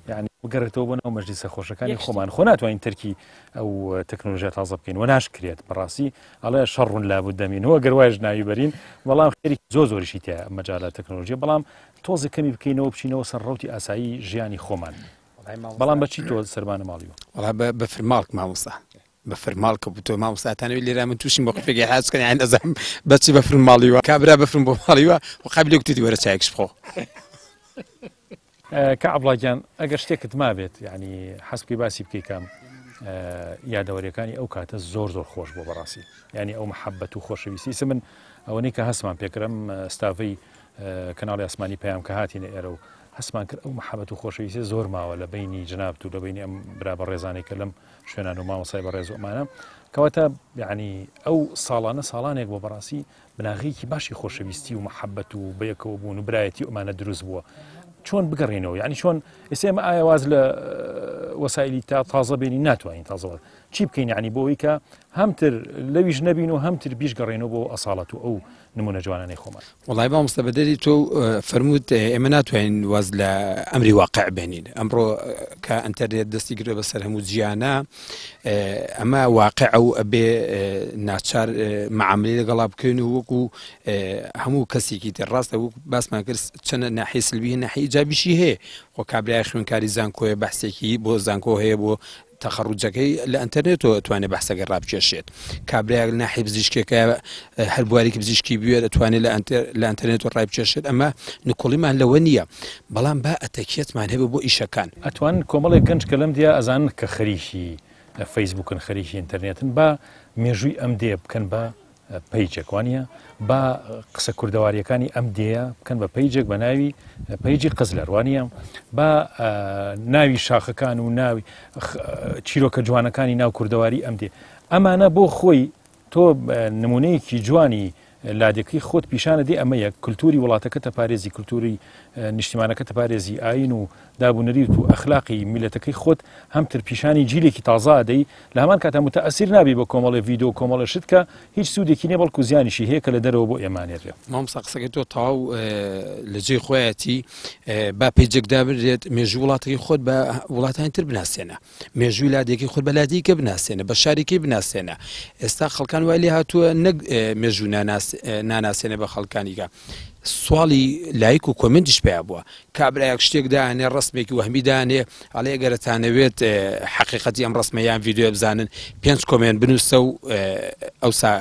یعنی بگەڕێتەوە بۆنەوە مەجلیسە خۆشەکانی خۆمان خۆ ناتوانین تەرکی ئەو تەکنۆلۆژیا تازە بکەین و ناشکرێت بەڕاستی ئەڵێ شەڕون لابد دەمینەوە گەروایش ناوی بەرین بەڵام خێری زۆریشی تیا مەجاالە تەکنۆلۆژیا بەڵام تۆزە کەمی بکەینەوە بچینەوە سەر ڕەوتی ئاسایی ژیانی خۆمان بەڵام بەچی تۆ سەربانە ماڵیوە وڵا بە فرماڵک مامۆستا بە فرماڵ کە بوو تۆ مامۆستاتانەوەی لێرە من تووشی مۆقفێکی حاجکەن یان ئەزانم بەچی بە فرماڵیوە کابرا بەفرم بۆ ماڵیوە و قابلی کوتی وەرە چایەکش بخۆ کە عەبڵاگیان ئەگەر شتێکت مابێت یعنی حەسبی باسی بکەیکەم یادەوەریەکانی ئەو کاتە زۆر خۆش بۆ بەڕاستی ینی ئەو محەبەت و خۆشەویستی من ئەوەی کە هەستمان پێکرم ستافەی کەناڵی ئاسمانی پەیام کە هاتینە ئێرە و هەستمان کرد ئەو محەبەت و خۆشەویستی زۆر ماوە لە بینی جنابەت و لە بینی ئەم برا بە ڕێزانێک کە لەم شوێنان و مامۆسای بەڕێز و ئەمانە کەواتە یعنی ئەو ساڵانێک بۆ بەڕاستی بناغەیەکی باشی خۆشەویستی و محەبەت و بەیەکەوە بوون و برایەتی ئەمانە دروست بووە چۆن بگەڕێنەوە یعنی چۆن ئێستا ئەمە ئایا واز لە وەسایلی تازە بینی ناتوانین تازەوە چی بکەین یعنی بۆەوەی کە هەمتر لەویش نەبین و هەمتر بیش گەڕێنەوە بۆ ئەساڵەت و ئەو نمونە جوانانەی خۆمان وڵای مامۆستا بەدەری تۆ فەرمووت ئێمە ناتوانین واز لە ئەمری واقع بێنین ئەمڕۆ کە ئەنتەرنێت دەستی گرێ بەسەر هەموو جیانە ئەمە واقع ئەو ئەبێ ناچار معاملەی لەگەڵا بکەین و وەکو هەموو کەسێکی تر ڕاستە وەکو باسمان کرد چەند ناحیە سلبی ناحیە ئیجابیشی هەیە خۆ کابرای خوێنکاری زانکۆیە بەحسێکی بۆ زانکۆ هەیە بۆ تەخەڕوجەکەی لە ئەنتەرنێتەوە توانێت بەحسەکە ڕابکێشێت کابراایك ناحی بزیشکێکە هەر بوارێکی بزیشکی بوێ دەتوانێت لە ئەنتەرنێت و ڕابکێشێت ئەمە نکۆڵیمان لەوە نییە بەڵام با ئەتەکیەتمان هەبێ بۆ ئیشەکان ئەتوان کۆمەڵێک گەنج کە لەم دیا ئەزان کە خەریکی فەیسبوکن خەریکی ئینتەرنێتن با مێژووی ئەم دێ بکەن بە پەیجێکوانە با قسە کوردەواریەکانی ئەم دەیە بکەن بە پەیجێک بە ناوی پەیجی قزلەروانە با ناوی شاخەکان و ناوی چیرۆکە جوانەکانی ناو کوردەواری ئەم دێ ئەمانە بۆ خۆی تۆ نمونەیەکی جوانی لادێکی خۆت پیشانە دێ ئەمە یەک کللتوری وڵاتەکە تەپارێزی کللتوری نیشتیمانەکە تەپارێزی ئاین و دابوونەری و ئەخلاقی میلەتەکەی خۆت هەمتر پیشانی جیلێکی تازا دەی لە هەمان کاتە متەئەسیر نابی بە کۆمەڵی ڤیدۆ کۆمەڵە شت کە هیچ سوودێکی نیە بەڵکو زیانیشی هەیە کە لە دەرەوە بۆ ئێمانێتێ مامۆستا قسەکەی تۆ تاو لە جێی خۆیەتی با پێیجێکدا بێت مێژووی وڵاتەکەی خۆت بە وڵاتانی تر بناسیێنە مێژووی لادێکی خۆت بە لادێکە بناسیێنە بە شارێکی بناسیێنە ئێستا خەڵکان وای لێ هاتووە نەک مێژوو ناناسیێنە بە خەڵکانیکە سواڵی لایک و کۆمنتیش پێیا بووە کابراایك شتێک دانێ ڕستمێکی وەهمی دانێ ئەڵێ ئەگەرەتانەوێت حقیقەتی ئەم ڕستمەیان ڤیددیو بزانن 5 کۆمنت بنووسە و ئەوسا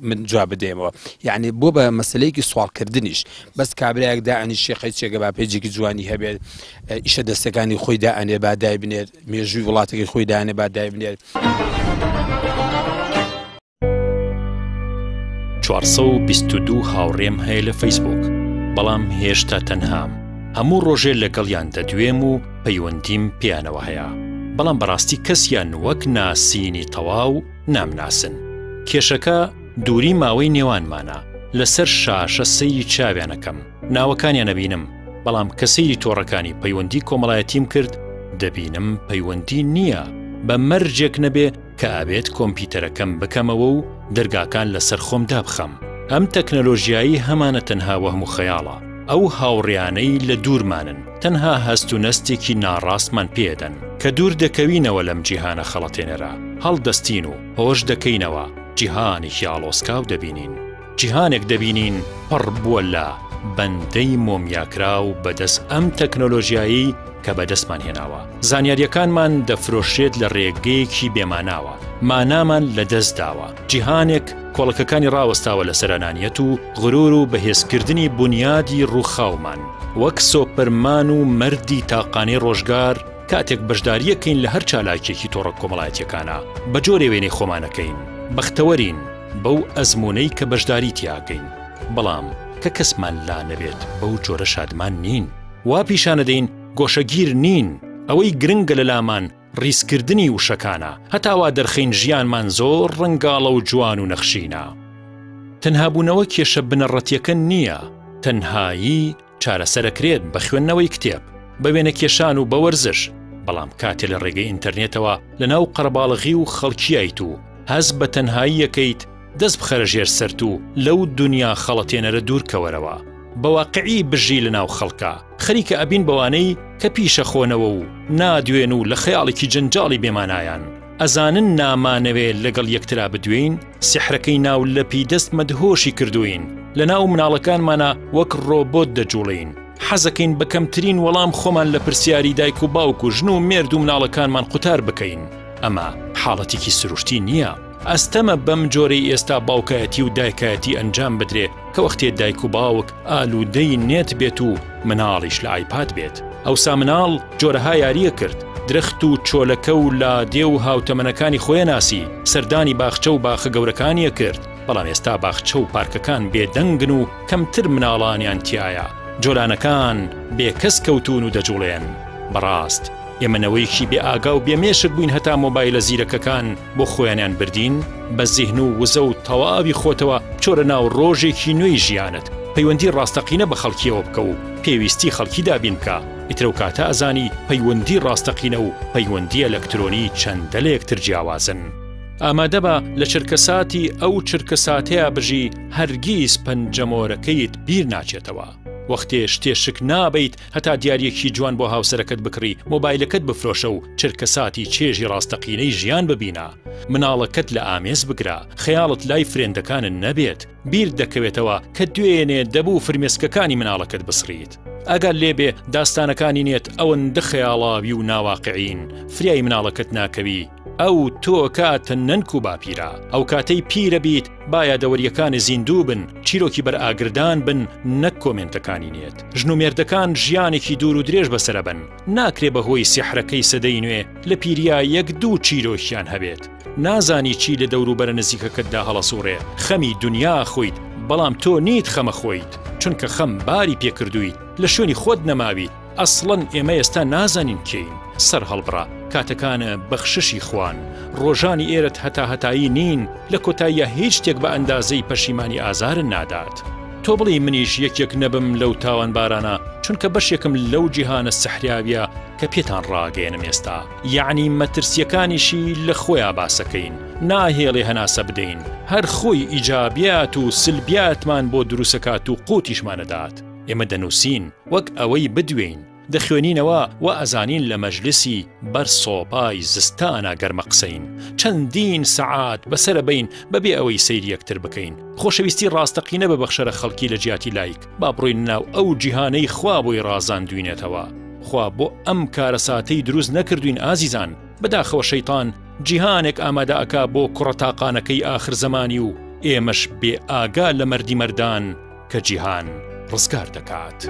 من جواب بدەمەوە یعنی بۆ بە مەسلەیەکی سوالکردنیش بەس کابراایك داعنی شێخی چێگە با پێیجێکی جوانی هەبێت ئیشە دەستەکانی خۆی دائنێ با دای بنێت مێژووی وڵاتێکی خۆی دانێ با دای بنێت 422 هاوڕێم هەیە لە فەیسبوک بەڵام هێشتا تەنهام هەموو ڕۆژێ لەگەڵیان دەدوێم و پەیوەندیم پیانەوە هەیە بەڵام بەڕاستی کەسیان وەک ناسینی تەواو نامناسن کێشەکە دووری ماوەی نێوانمانە لەسەر شاشە سەیری چاویانەکەم ناوەکانیان نەبینم بەڵام کە سەیری تۆڕەکانی پەیوەندی کۆمەڵایەتیم کرد دەبینم پەیوەندی نییە بە مەرجێک نەبێ کە ئابێت کۆمپیوتەرەکەم بکەمەوە و دەرگاکان لەسەر خۆم دابخەم ئەم تەکنەلۆژیایی هەمانە تەنها وەهم و خەیاڵە ئەو هاوڕیانەی لە دوورمانن تەنها هەست و نەستێکی ناڕاستمان پێدەن کە دوور دەکەوینەوە لەم جیهانە خەڵەتێنەرە هەڵدەستین و هۆش دەکەینەوە جیهانێکی ئاڵۆسکاو دەبینین جیهانێک دەبینین پڕ بووە لە بەندەی مۆمیاکرا و بەدەست ئەم تەکنۆلۆژیایی کە بەدەستمان هێناوە زانیاریەکانمان دەفرۆشێت لە ڕێگەیەکی بێماناوە مانامان لەدەست داوە جیهانێک کۆڵەکەکانی ڕاوەستاوە لە سەرانانیەت و غرور و بەهێزکردنی بنیادی ڕووخاومان وەک سۆپەرمان و مەردی تاقانەی ڕۆژگار کاتێک بەشداریەکەین لە هەر چالاکێکی تۆڕە کۆمەڵایەتیەکانە بە جۆرێ وێنەی خۆمانەکەین بەختەوەرین بەو ئەزمونەی کە بەشداری تیاکەین بەڵام کە کەسمان لا نەبێت بەو جۆرە شادمان نین وا پیشانەدەین گۆشەگیر نین ئەوەی گرنگە لە لامان ڕیسکردنی وشەکانە هەتاوا دەرخین ژیانمان زۆر ڕنگاڵە و جوان و نەخشینە تەنهابوونەوە کێشە بنەڕەتیەکە نییە تەنهایی چارەسەرەکرێت بە خوێندنەوەی کتێب بە وێنە کێشان و بە وەرزش بەڵام کاتێ لە ڕێگەی ئینتەرنێتەوە لەناو قەرەباڵغی و خەڵکیایت و هەز بە تەنهایی یەکەیت دەست بخەرە ژێر سەرت و لەو دنیا خەڵەتێنەرە دوورکەوەرەوە بەواقعی بژی لەناو خەڵکە خەریکە ئەبین بەوانەی کە پیشە خۆنەوە و نادوێن و لە خەیاڵێکی جەنجاڵی بێمانایان ئەزانن نامانەوێت لەگەڵ یەکترا بدوین سحرەکەی ناو لەپی دەست مەدهۆشی کردوین لە ناو مناڵەکانمانە وەک ڕۆبۆت دەجوڵین حەزەکەین بە کەمترین وەڵام خۆمان لە پرسیاری دایک و باوک و ژن و مێرد و مناڵەکانمان قوتار بکەین ئەمە حاڵەتێکی سروشتی نییە ئەستەمە بەم جۆرەی ئێستا باوکایەتی و دایکایەتی ئەنجام بدرێ کە وەختێ دایک و باوک ئالوودەی نێت بێت و مناڵیش لە ئایپاد بێت ئەوسا مناڵ جۆرەها یاریە کرد درەخت و چۆلەکە و لادێ و هاوتەمەنەکانی خۆیان ناسی سەردانی باخچە و باخە گەورەکانیە کرد بەڵام ئێستا باخچە و پارکەکان بێدەنگن و کەمتر مناڵانیان تایە جۆلانەکان بێکەس کەوتون و دەجوڵێن بەڕاست ئێمەنەوەیکی بێ ئاگا و بێمێشک بووین هەتا مۆبایلە زیرەکەکان بۆ خۆیانیان بردین بە زیهن و وزە و تەواوی خۆتەوە چۆرە ناو ڕۆژێکی نوێی ژیانت پەیوەندی ڕاستەقینە بە خەڵکیەوە بکە و پێویستی خەڵکی دابین بکە ئیترە و کاتە ئەزانی پەیوەندی ڕاستەقینە و پەیوەندی ئەلەکترۆنی چەندە لە یەکتر جیاوازن ئامادە بە لە چرکەساتی ئەو چرکەساتەیە بژی هەرگیز پەنجەمۆرەکەیت بیر ناچێتەوە وەختێ شتێشک نابیت هەتا دیارەکی جوان بۆ هاوسەرەکەت بکڕی مۆبایلەکەت بفرۆشە و چرکەساتی چێژی ڕاستەقینەی ژیان ببینە مناڵەکەت لە ئامێز بگرە خەیاڵت لای فرێندەکانت نەبێت بیر دەکەوێتەوە کە دوێنێ دەبوو فرمێسکەکانی مناڵەکەت بسڕیت ئەگەر لێبێ داستانەکانی نێت ئەوەندە خەیاڵاوی و ناواقعین فریای مناڵەکەت ناکەوی ئەو تۆ کاتە نەنک و باپیرە ئەو کاتەی پیرە بیت باە دەوەریەکانی زیندوو بن چیرۆکی بەرئاگردان بن نەک کۆمنتەکانی نێت ژن و مێردەکان ژیانێکی دوور و درێژ بەسرە بن ناکرێ بەهۆی سیحرەکەی سەدەی نوێ لە پیریا یەک دوو چیرۆکیان هەبێت نازانی چی لە دەوروبەرە نزیکەکەتدا هەڵەسوڕێ خەمی دنیا خۆیت بەڵام تۆ نیت خەمە خۆیت چونکە خەم باری پێکردوویت لە شوێنی خۆت نەماویت ئەسڵەن ئێمە ئێستا نازانین کەین سەر هەڵبڕا کاتەکانە بەخششی خوان ڕۆژانی ئێرت هەتایی نین لە کۆتاییە هیچ شتێک بە ئەندازەی پەشیمانی ئازارن نادات تۆ بڵی منیش یەکێک نەبم لەو تاوان بارانە چونکە بەشێکم لەو جیهانە سەحراویە کە پێتان ڕاگەێنم ئێستا یعنی مەترسیەکانیشی لە خۆیان باسەکەین ناهێڵێ هەناسە بدەین هەر خۆی ئیجابیات و سلبیاتمان بۆ دروسەکات و قوتیشمانەدات ئێمە دەنووسین وەک ئەوەی بدوێین دەخوێنینەوە و ئەزانین لە مەجلیسی بەر سۆپای زستانە گەرمە قسەین چەندین سەعات بەسرە بین بەبێ ئەوەی سەیری یەکتر بکەین خۆشەویستی ڕاستەقینە بە بەخشەرە خەڵکی لە جیاتی لایک با بڕۆین ناو ئەو جیهانەی خوا بۆی ڕازاندوینێتەوە خوا بۆ ئەم کارە ساتەی دروست نەکردوین ئازیزان بەداخەوە شەیطان جیهانێک ئامادە ئەکا بۆ کوڕەتاقانەکەی ئاخر زەمانی و ئێمەش بێ ئاگا لە مەردی مەردان کە جیهان ڕزگار دەکات